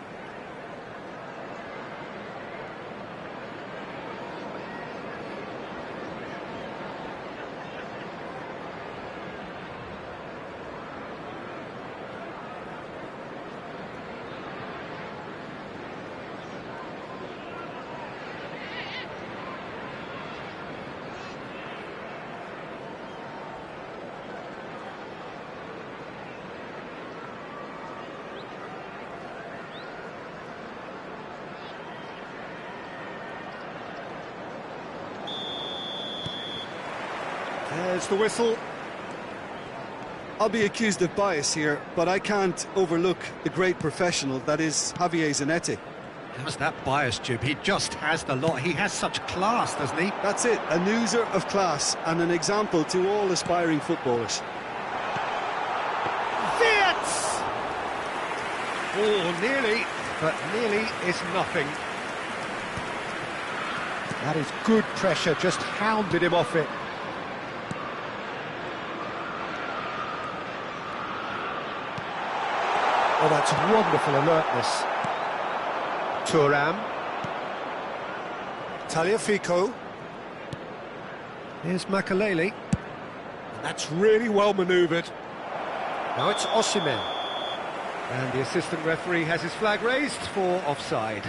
There's the whistle. I'll be accused of bias here, but I can't overlook the great professional that is Javier Zanetti. How's that bias, Jim? He just has the lot. He has such class, doesn't he? That's it, a oozor of class and an example to all aspiring footballers. Fiat! Oh, nearly, but nearly is nothing. That is good pressure, just hounded him off it. Oh, that's wonderful alertness. Thuram. Tagliafico. Here's Makalele. That's really well manoeuvred. Now it's Osimhen. And the assistant referee has his flag raised for offside.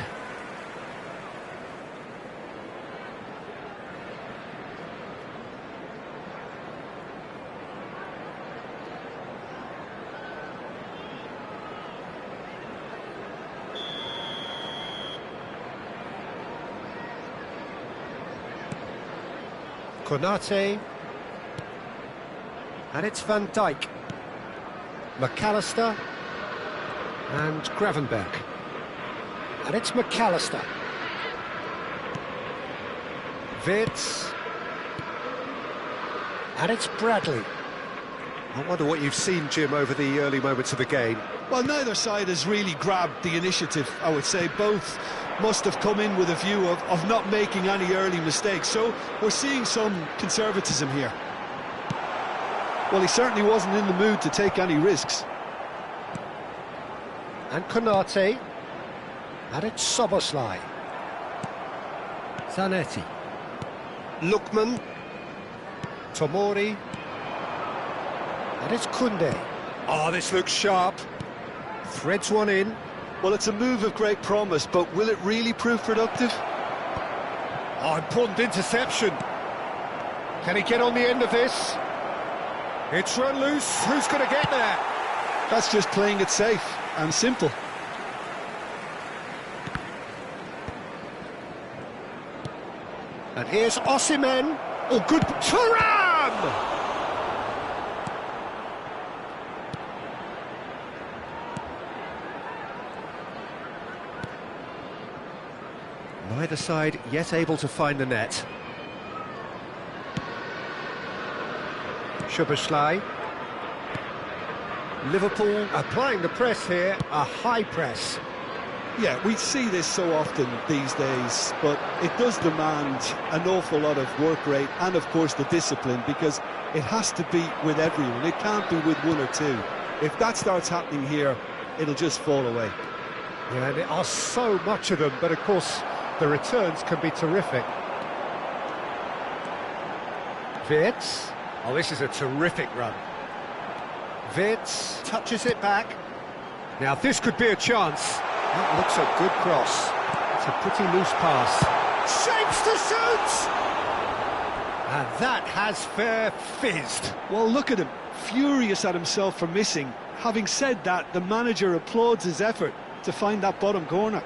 Konate, and it's Van Dijk, McAllister, and Gravenberch, and it's McAllister, Wirtz, and it's Bradley. I wonder what you've seen, Jim, over the early moments of the game. Well, neither side has really grabbed the initiative, I would say. Both must have come in with a view of not making any early mistakes. So we're seeing some conservatism here. Well, he certainly wasn't in the mood to take any risks. And Konate, and it's Soboslai. Zanetti. Lookman. Tomori. And it's Koundé. Oh, this looks sharp. Threads one in. Well, it's a move of great promise, but will it really prove productive? Oh, important interception. Can he get on the end of this? It's run loose. Who's going to get there? That's just playing it safe and simple. And here's Osimhen. Oh, good. Thuram! Neither side yet able to find the net. Szoboszlai. Liverpool applying the press here, a high press. Yeah, we see this so often these days, but it does demand an awful lot of work rate and, of course, the discipline, because it has to be with everyone. It can't be with one or two. If that starts happening here, it'll just fall away. Yeah, and there are so much of them, but of course the returns can be terrific. Wirtz. Oh, this is a terrific run. Wirtz touches it back. Now this could be a chance. That looks a good cross. It's a pretty loose pass. Shapes to shoot! And that has fair fizzed. Well, look at him, furious at himself for missing. Having said that, the manager applauds his effort to find that bottom corner.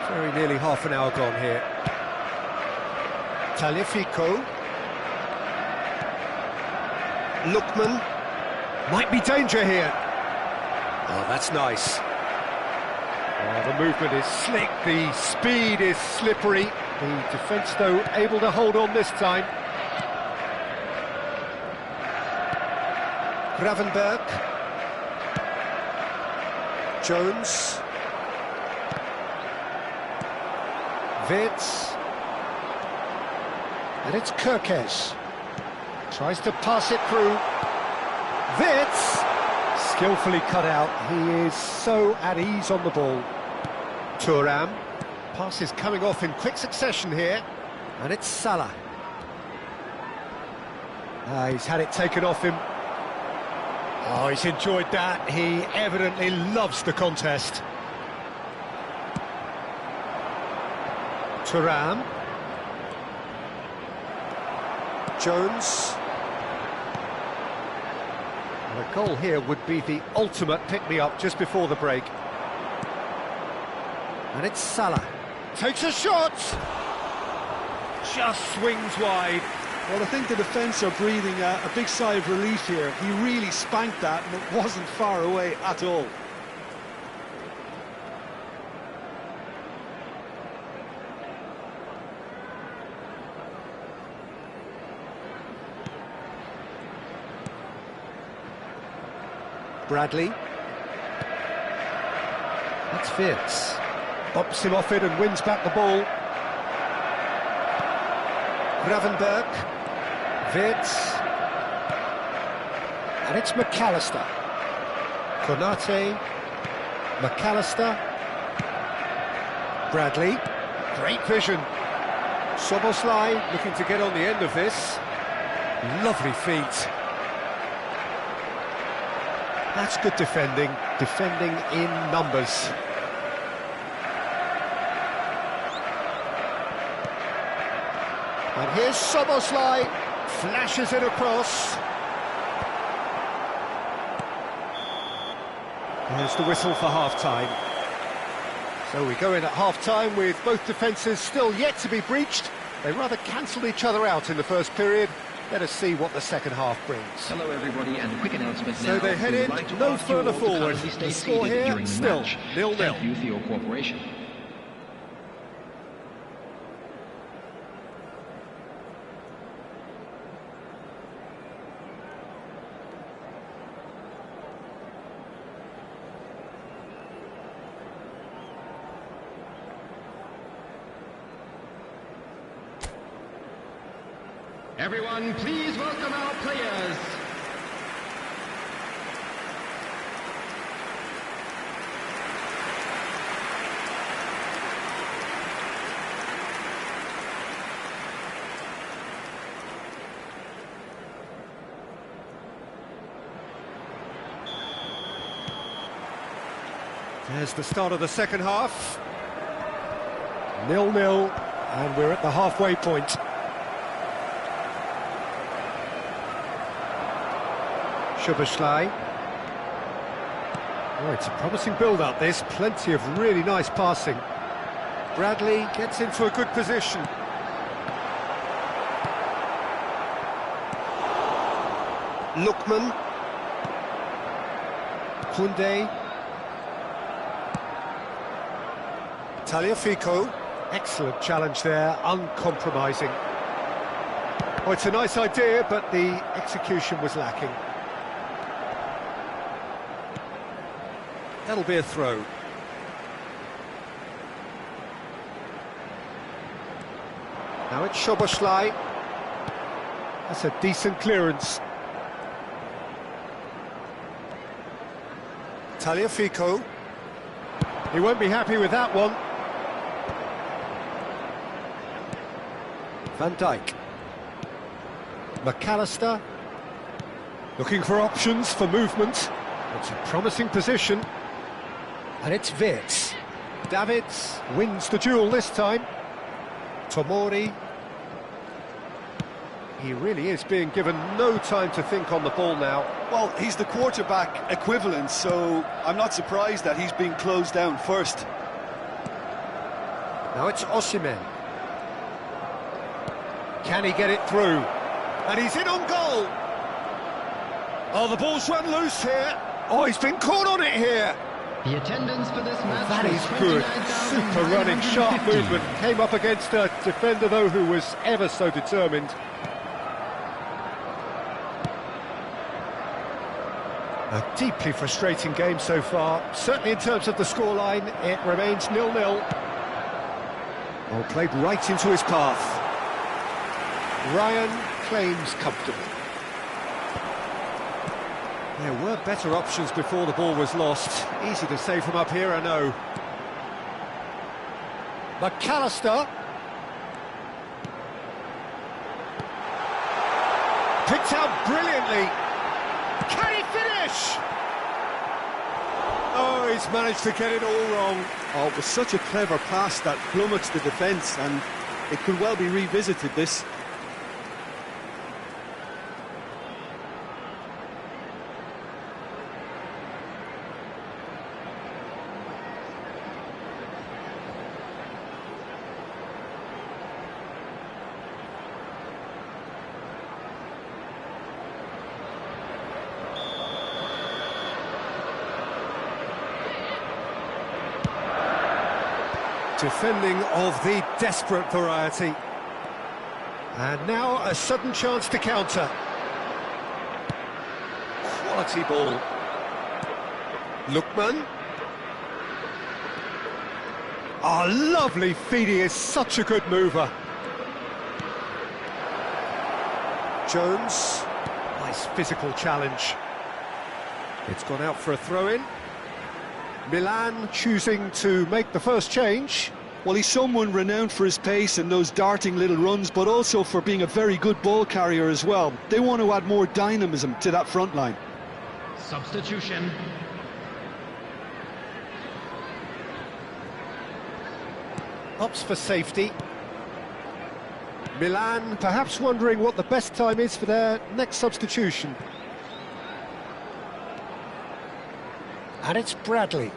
Very nearly half an hour gone here. Tagliafico. Lookman. Might be danger here. Oh, that's nice. Oh, the movement is slick, the speed is slippery. The defence, though, able to hold on this time. Gravenberch. Jones. Wirtz. And it's Kirkes. Tries to pass it through. Wirtz. Skillfully cut out. He is so at ease on the ball. Thuram. Pass is coming off in quick succession here. And it's Salah. He's had it taken off him. Oh, he's enjoyed that. He evidently loves the contest. Thuram. Jones. And a goal here would be the ultimate pick-me-up just before the break. And it's Salah. Takes a shot! Just swings wide. Well, I think the defence are breathing a big sigh of relief here. He really spanked that, and it wasn't far away at all. Bradley. That's Wirtz. Bops him off it and wins back the ball. Gravenberg. Wirtz. And it's McAllister. Konate. McAllister. Bradley. Great vision. Soboslai looking to get on the end of this. Lovely feet. That's good defending. Defending in numbers. And here's Soboslai. Flashes it across. There's the whistle for half-time. So we go in at half-time with both defences still yet to be breached. They rather cancelled each other out in the first period. Let us see what the second half brings. Hello everybody, and a quick announcement so now. they head in, no further forward. The score here, still 0-0. Thank you for your cooperation. Everyone, please welcome our players. There's the start of the second half. 0-0, and we're at the halfway point. Szoboszlai. Oh, it's a promising build-up, this. Plenty of really nice passing. Bradley gets into a good position. Lookman. Koundé. Tagliafico. Excellent challenge there, uncompromising. Oh, it's a nice idea, but the execution was lacking. That'll be a throw. Now it's Szoboszlai. That's a decent clearance. Tagliafico. He won't be happy with that one. Van Dijk. McAllister. Looking for options for movement. It's a promising position. And it's Wirtz. Davids wins the duel this time. Tomori. He really is being given no time to think on the ball now. Well, he's the quarterback equivalent, so I'm not surprised that he's being closed down first. Now it's Osimhen. Can he get it through? And he's in on goal! Oh, the ball's run loose here. Oh, he's been caught on it here. The attendance for this match That was is good. Super running, sharp 29,950. movement. Came up against a defender, though, who was ever so determined. A deeply frustrating game so far. Certainly in terms of the scoreline, it remains 0-0. Well, played right into his path. Ryan claims comfortably. There were better options before the ball was lost. Easy to say from up here, I know. McAllister. Picked out brilliantly. Can he finish? Oh, he's managed to get it all wrong. Oh, it was such a clever pass that flummoxed the defence, and it could well be revisited, this. Defending of the desperate variety. And now a sudden chance to counter. Quality ball. Lookman. Oh, lovely feed, he is such a good mover. Jones, nice physical challenge. It's gone out for a throw-in. Milan choosing to make the first change. Well, he's someone renowned for his pace and those darting little runs, but also for being a very good ball carrier as well. They want to add more dynamism to that front line. Substitution. Opts for safety. Milan perhaps wondering what the best time is for their next substitution. And it's Bradley.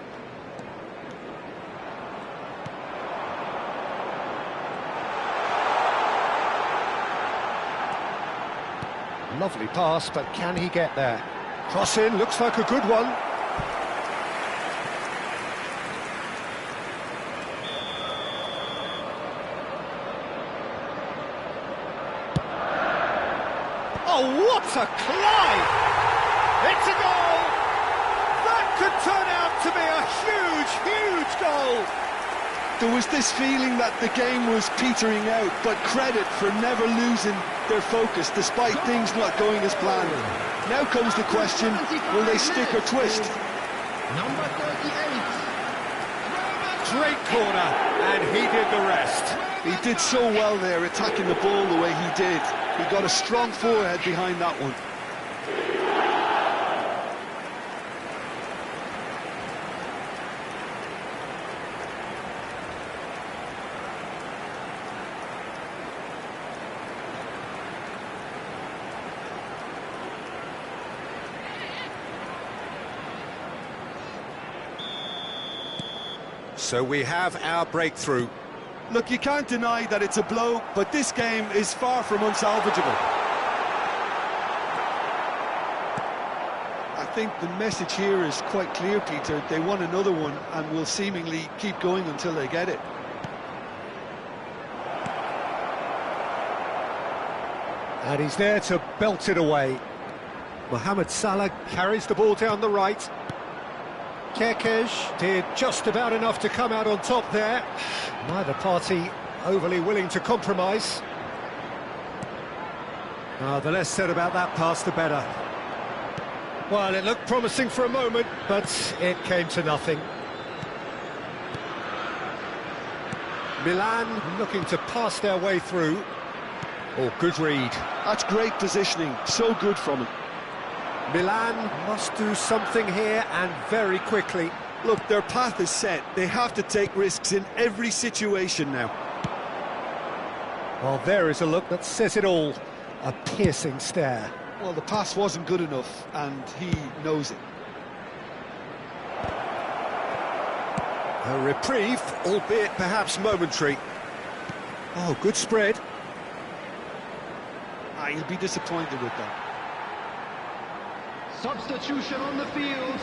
Lovely pass, but can he get there? Cross in, looks like a good one. Oh, what a climb! It's a goal! That could turn out to be a huge, huge goal! There was this feeling that the game was petering out, but credit for never losing their focus despite things not going as planned. Now comes the question, will they stick or twist? Number 38. Great corner, and he did the rest. He did so well there, attacking the ball the way he did. He got a strong forehead behind that one. So we have our breakthrough. Look, you can't deny that it's a blow, but this game is far from unsalvageable. I think the message here is quite clear, Peter. They want another one and will seemingly keep going until they get it. And he's there to belt it away. Mohammed Salah carries the ball down the right. Kerkez did just about enough to come out on top there. Neither party overly willing to compromise. The less said about that pass, the better. Well, it looked promising for a moment, but it came to nothing. Milan looking to pass their way through. Oh, good read. That's great positioning, so good from him. Milan must do something here, and very quickly. Look, their path is set. They have to take risks in every situation now. Well, there is a look that says it all. A piercing stare. Well, the pass wasn't good enough, and he knows it. A reprieve, albeit perhaps momentary. Oh, good spread. He'll be disappointed with that. Substitution on the field.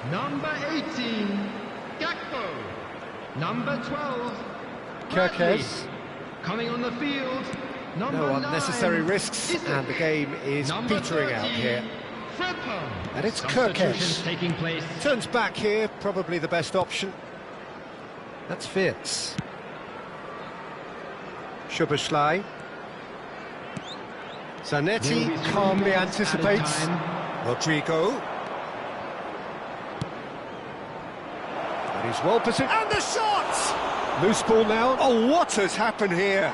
Number 18, Gakpo. Number 12, Bradley. Kerkez. Coming on the field, number No unnecessary 9, risks, Isaac. and the game is Number petering out 30, here. Frimpong. And it's Substitutions Kerkez. taking place. Turns back here, probably the best option. That's Wirtz. Szoboszlai. Zanetti calmly anticipates. Rodrigo. And he's well positioned. And the shot! Loose ball now. Oh, what has happened here?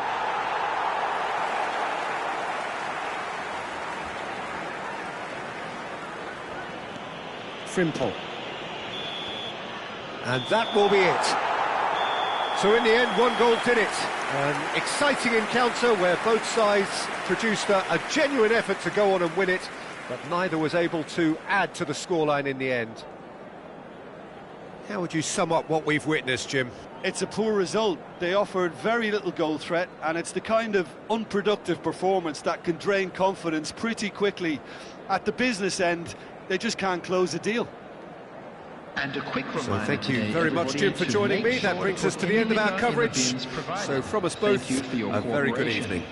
Frimpong. And that will be it. So in the end, one goal did it. An exciting encounter where both sides produced a genuine effort to go on and win it, but neither was able to add to the scoreline in the end. How would you sum up what we've witnessed, Jim? It's a poor result. They offered very little goal threat, and it's the kind of unproductive performance that can drain confidence pretty quickly. At the business end, they just can't close a deal. And a quick reminder So thank you today, very much, Jim, for everybody, to joining make me. That sure brings to us put to the end of our any liquor in the coverage. bins provided. So from us both, Thank you for your a very good cooperation. evening.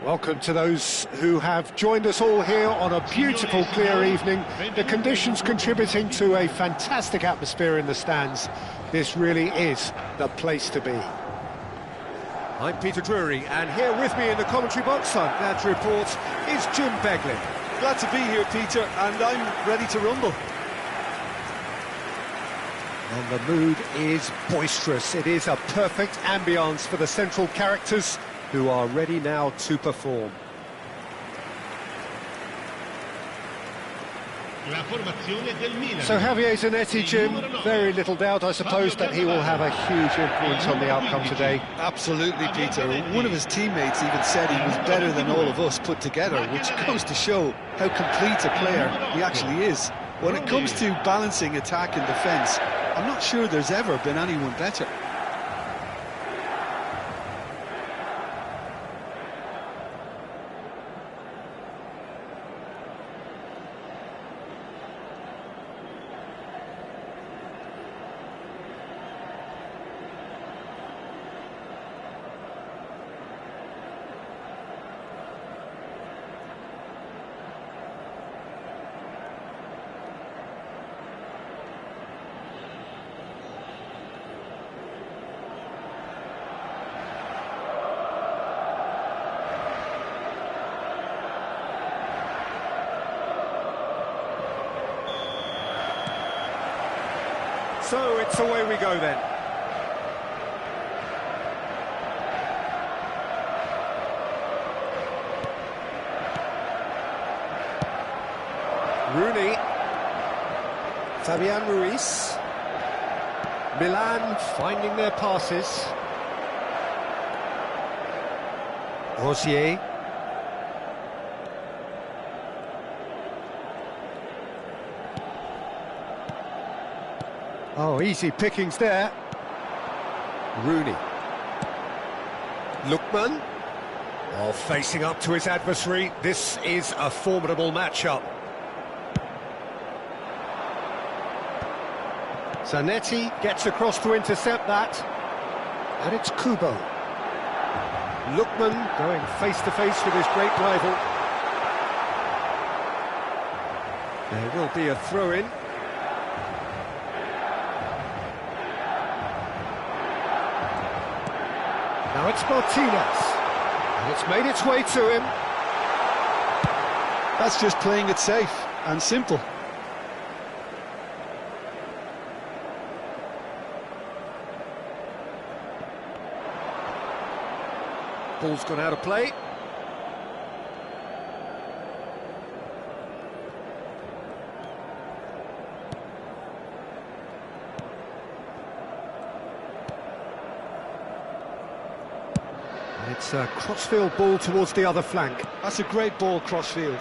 Welcome to those who have joined us all here on a beautiful, clear evening. The conditions contributing to a fantastic atmosphere in the stands. This really is the place to be. I'm Peter Drury, and here with me in the commentary box, I'm glad to report, is Jim Beglin. Glad to be here, Peter, and I'm ready to rumble. And the mood is boisterous. It is a perfect ambience for the central characters who are ready now to perform. So Javier Zanetti, Jim, very little doubt, I suppose, that he will have a huge influence on the outcome today. Absolutely, Peter. One of his teammates even said he was better than all of us put together, which goes to show how complete a player he actually is. When it comes to balancing attack and defence, I'm not sure there's ever been anyone better. So it's away we go then. Rooney. Fabian Ruiz. Milan finding their passes. Rosier. Oh, easy pickings there. Rooney. Lookman. While facing up to his adversary, this is a formidable matchup. Zanetti gets across to intercept that. And it's Kubo. Lookman going face-to-face with his great rival. There will be a throw-in. Now it's Martinez, and it's made its way to him. That's just playing it safe and simple. Ball's gone out of play. It's a crossfield ball towards the other flank. That's a great ball crossfield.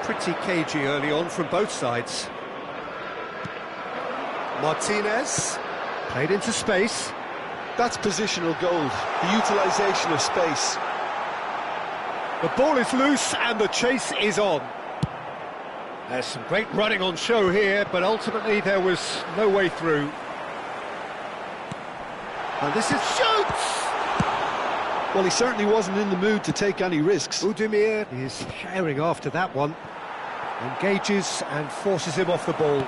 Pretty cagey early on from both sides. Martinez, played into space. That's positional gold, the utilisation of space. The ball is loose and the chase is on. There's some great running on show here, but ultimately there was no way through. And this is shoots! Well, he certainly wasn't in the mood to take any risks. Udemir is sharing after that one. Engages and forces him off the ball.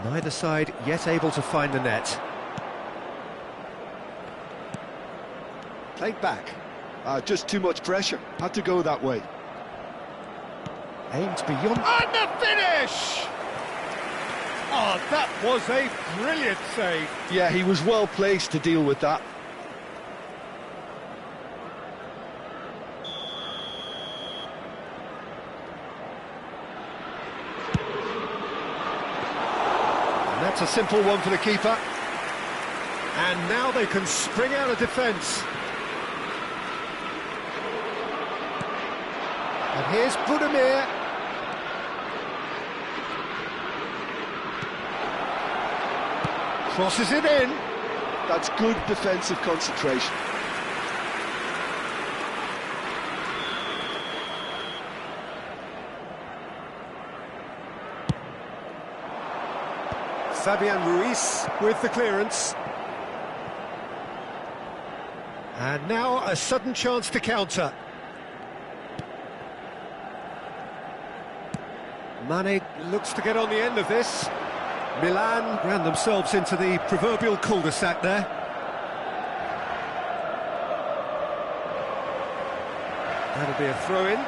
Neither side yet able to find the net. Played back. Just too much pressure. Had to go that way. Aimed beyond. And the finish! Oh, that was a brilliant save. Yeah, he was well placed to deal with that. And that's a simple one for the keeper. And now they can spring out of defence. And here's Budimir. Crosses it in. That's good defensive concentration. Fabian Ruiz with the clearance. And now a sudden chance to counter. Mane looks to get on the end of this. Milan ran themselves into the proverbial cul-de-sac there. That'll be a throw-in.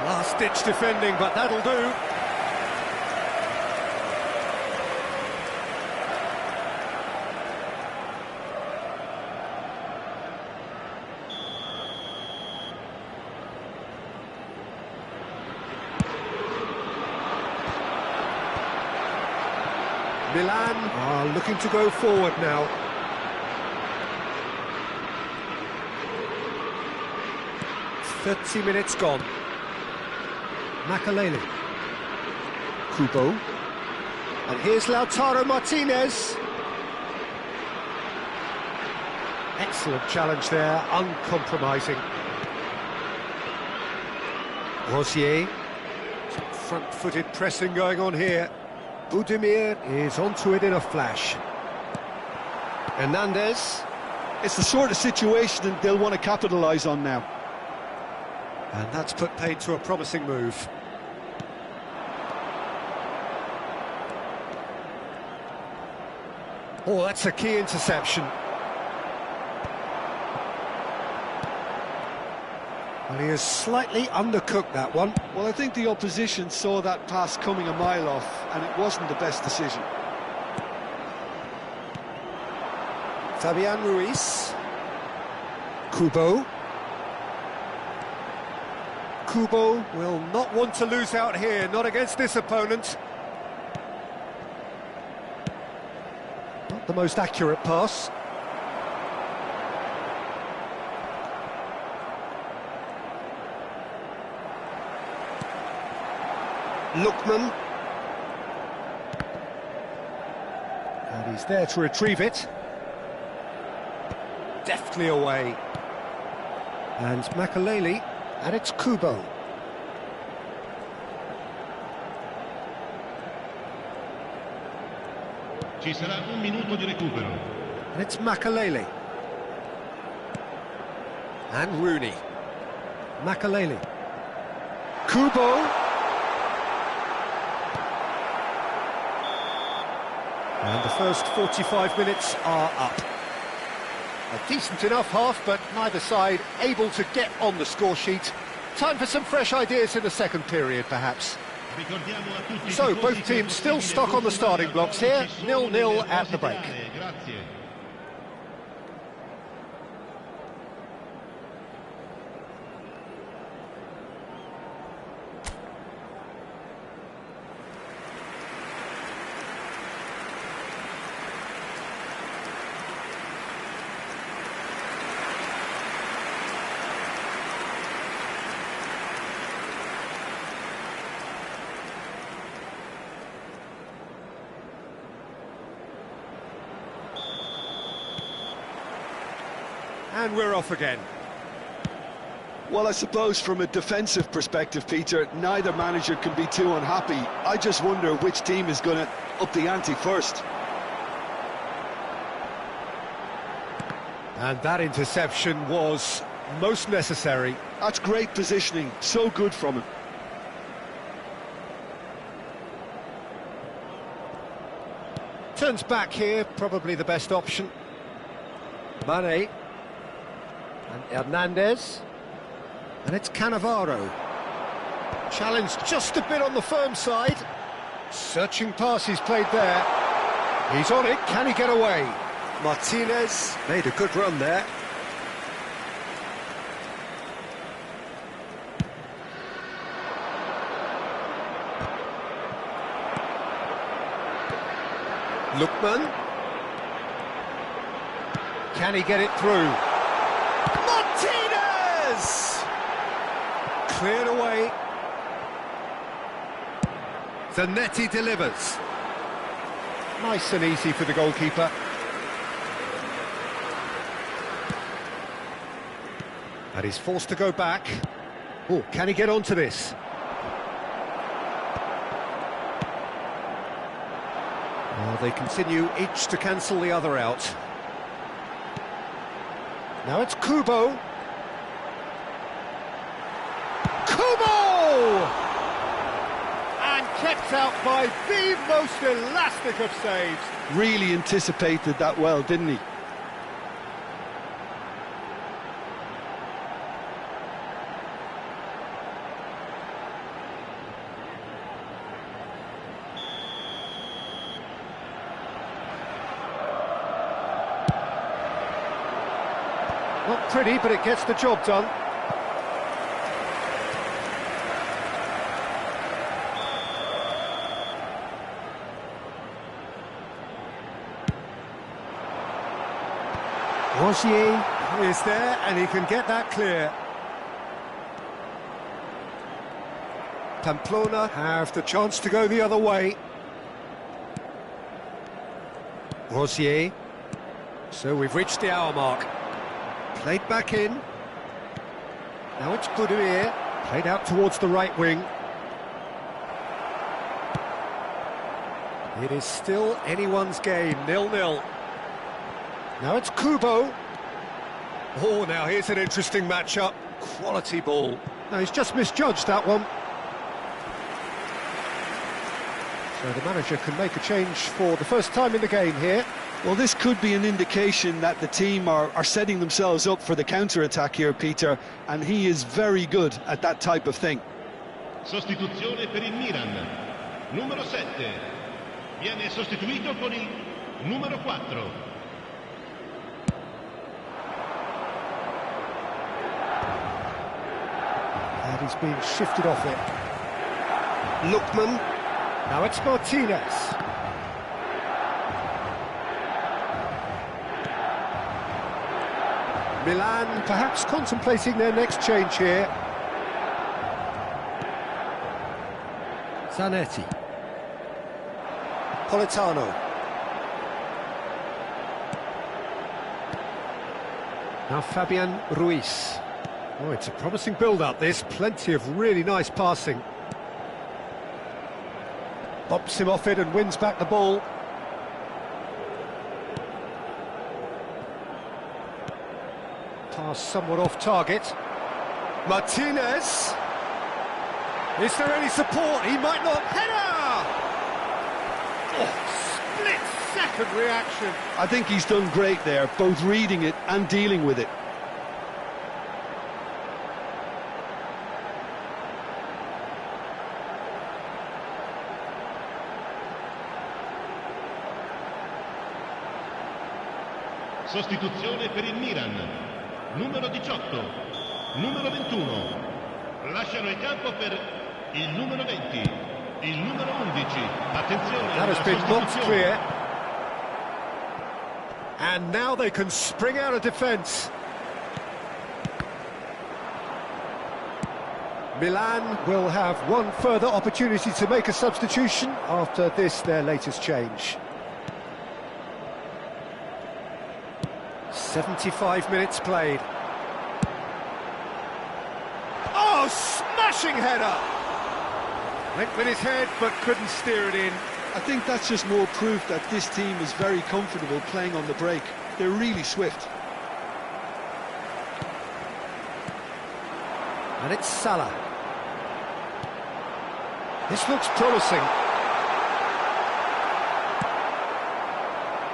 Last-ditch defending, but that'll do. Milan are looking to go forward now. "30 minutes gone. Makalele. Kubo. And here's Lautaro Martinez. Excellent challenge there, uncompromising. Rosier. Some front-footed pressing going on here. Budimir is onto it in a flash. Hernandez. It's the sort of situation that they'll want to capitalise on now. And that's put paid to a promising move. Oh, that's a key interception. Well, he has slightly undercooked that one. Well, I think the opposition saw that pass coming a mile off, and it wasn't the best decision. Fabian Ruiz. Kubo. Kubo will not want to lose out here, not against this opponent. Not the most accurate pass. Lookman. And he's there to retrieve it. Deftly away. And Makalele, and it's Kubo. Ci sarà un minuto di recupero. And it's Makalele. And Rooney. Makalele. Kubo. And the first 45 minutes are up. A decent enough half, but neither side able to get on the score sheet. Time for some fresh ideas in the second period, perhaps. So, both teams still stuck on the starting blocks here, 0-0 at the break. And we're off again. Well, I suppose from a defensive perspective, Peter, neither manager can be too unhappy. I just wonder which team is going to up the ante first. And that interception was most necessary. That's great positioning, so good from him. Turns back here, probably the best option. Mane. And Hernandez. And it's Cannavaro. Challenged just a bit on the firm side. Searching pass he's played there. He's on it, can he get away? Martinez made a good run there. Lookman. Can he get it through? Martinez! Cleared away. Zanetti delivers. Nice and easy for the goalkeeper. And he's forced to go back. Oh, can he get onto this? Well, they continue each to cancel the other out. Now it's Kubo. Kubo! And kept out by the most elastic of saves. Really anticipated that well, didn't he? Not pretty, but it gets the job done. Rogier is there, and he can get that clear. Pamplona have the chance to go the other way. Rogier. So we've reached the hour mark. Played back in. Now it's Boudier. Played out towards the right wing. It is still anyone's game, 0-0. Now it's Kubo. Oh, now here's an interesting matchup. Quality ball. Now he's just misjudged that one. So the manager can make a change for the first time in the game here. Well, this could be an indication that the team are setting themselves up for the counter-attack here, Peter, and he is very good at that type of thing. Sostituzione per il Milan. Numero 7. Viene sostituito con il numero 4. And he's been shifted off it. Lookman. Now it's Martinez. Milan perhaps contemplating their next change here. Zanetti. Politano. Now Fabian Ruiz. Oh, it's a promising build-up, this. Plenty of really nice passing. Bops him off it and wins back the ball. Pass somewhat off target. Martinez. Is there any support? He might not. Header! Oh, split-second reaction. I think he's done great there, both reading it and dealing with it. Sostituzione per il Milan. Numero 18. Numero 21. Lasciano il campo per il numero 20. Il numero 11. Attenzione. That has been knocked clear. And now they can spring out of defence. Milan will have one further opportunity to make a substitution after this, their latest change. 75 minutes played. Oh, smashing header! Went with his head, but couldn't steer it in. I think that's just more proof that this team is very comfortable playing on the break. They're really swift. And it's Salah. This looks promising.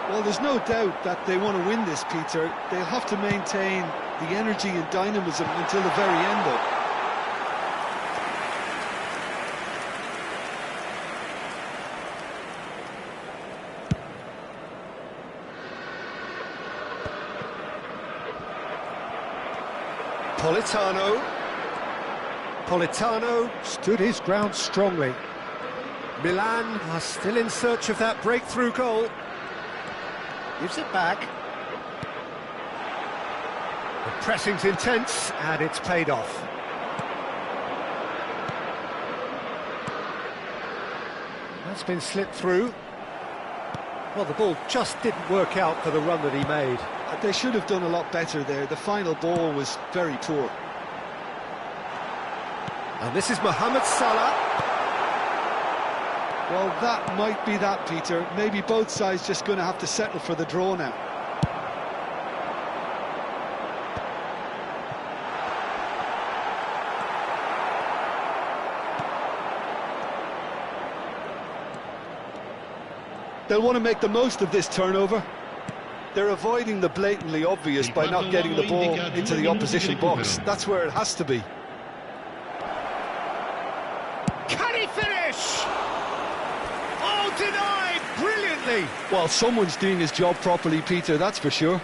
Well, there's no doubt that they want to win this, Peter. They'll have to maintain the energy and dynamism until the very end, though. Politano stood his ground strongly. Milan are still in search of that breakthrough goal. Gives it back. The pressing's intense, and it's paid off. That's been slipped through. Well, the ball just didn't work out for the run that he made. They should have done a lot better there. The final ball was very poor. And this is Mohammed Salah. Well, that might be that, Peter. Maybe both sides just going to have to settle for the draw now. They'll want to make the most of this turnover. They're avoiding the blatantly obvious by not getting the ball into the opposition box. That's where it has to be. Can he finish? Oh, denied brilliantly. Well, someone's doing his job properly, Peter, that's for sure.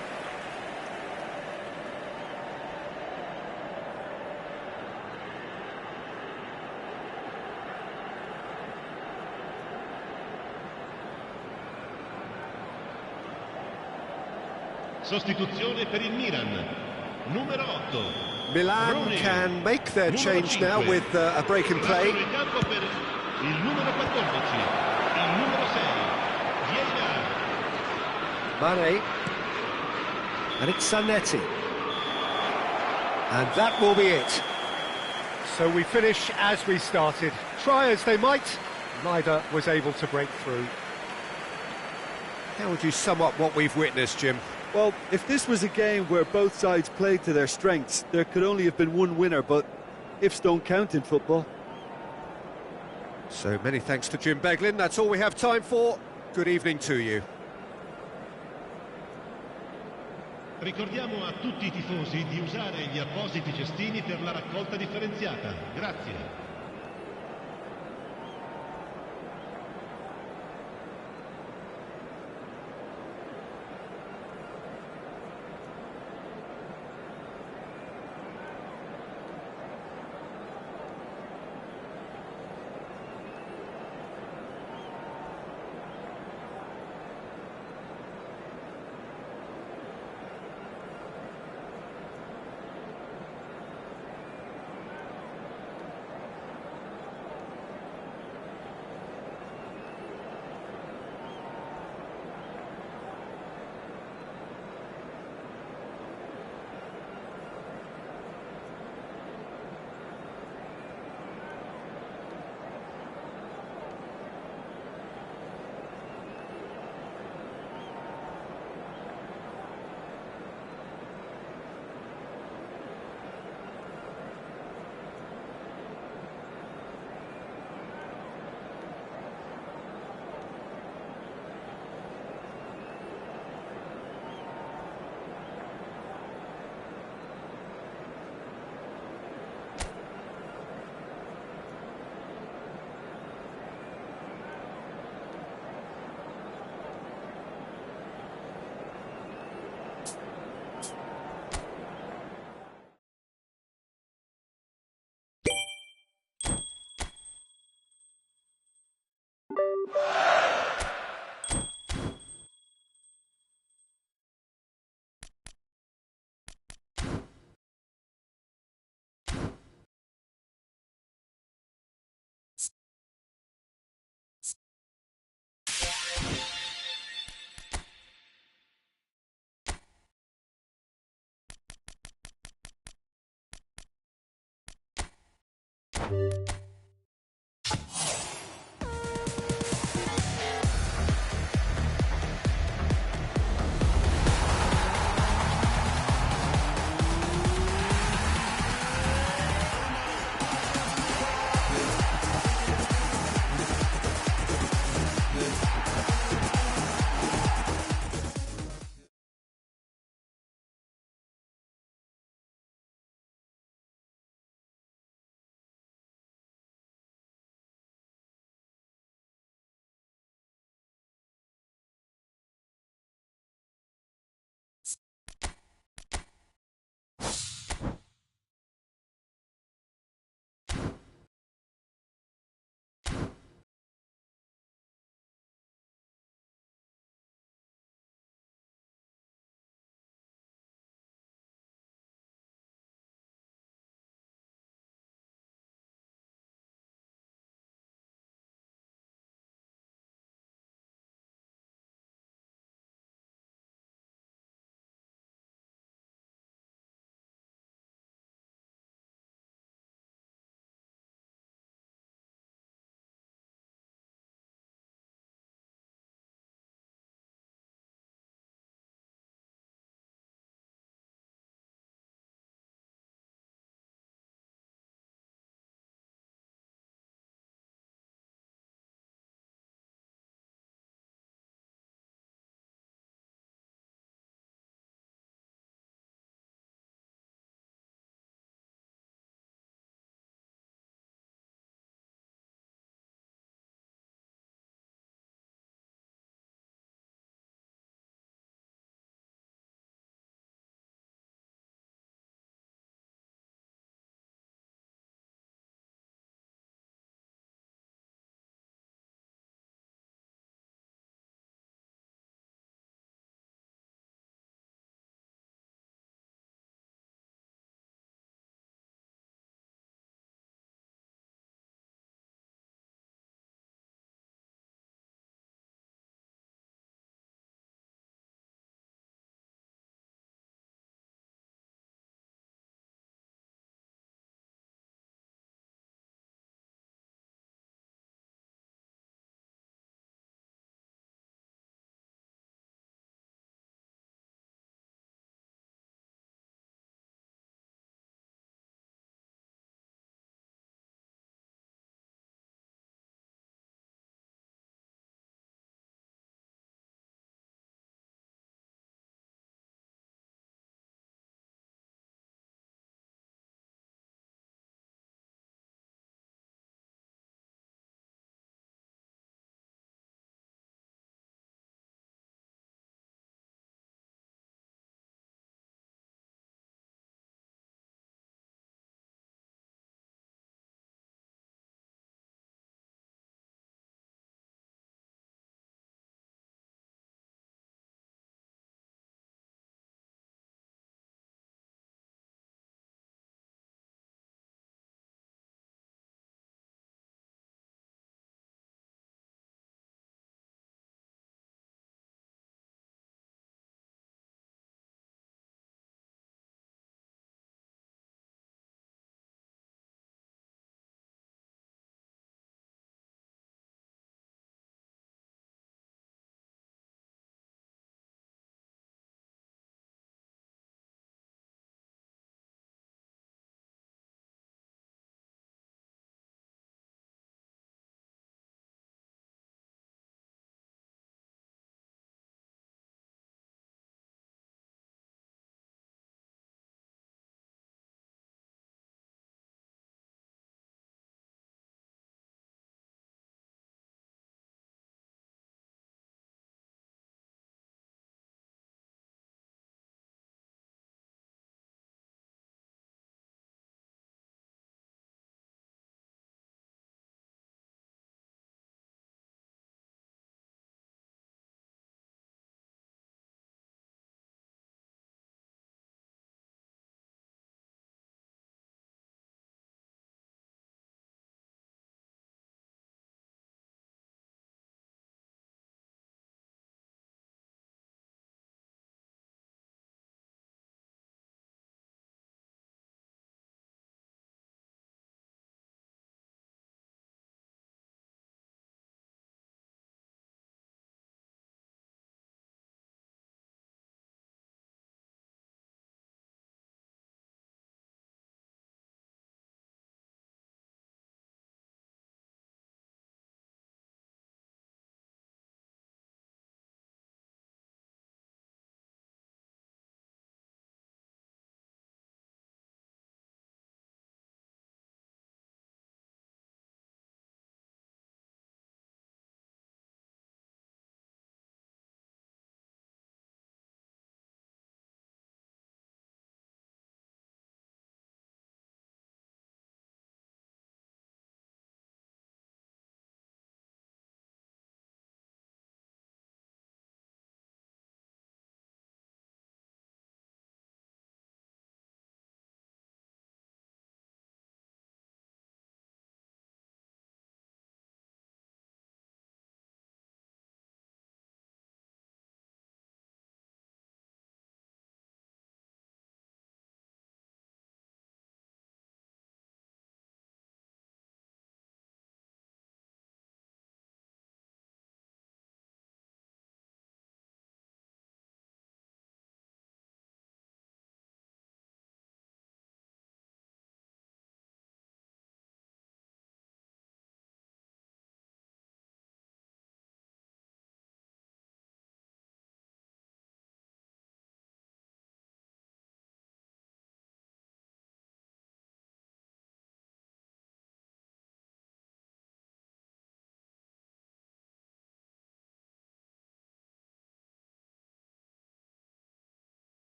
Sostituzione per il Milan, numero 8. Milan can make their change now with a break in play. Il campo per il numero 14, il numero 6, Javier. Mane. And it's Zanetti. And that will be it. So we finish as we started. Try as they might, neither was able to break through. How would you sum up what we've witnessed, Jim? Well, if this was a game where both sides played to their strengths, there could only have been one winner, but ifs don't count in football. So many thanks to Jim Beglin. That's all we have time for. Good evening to you. Ricordiamo a tutti I tifosi di usare gli appositi cestini per la raccolta differenziata. Grazie.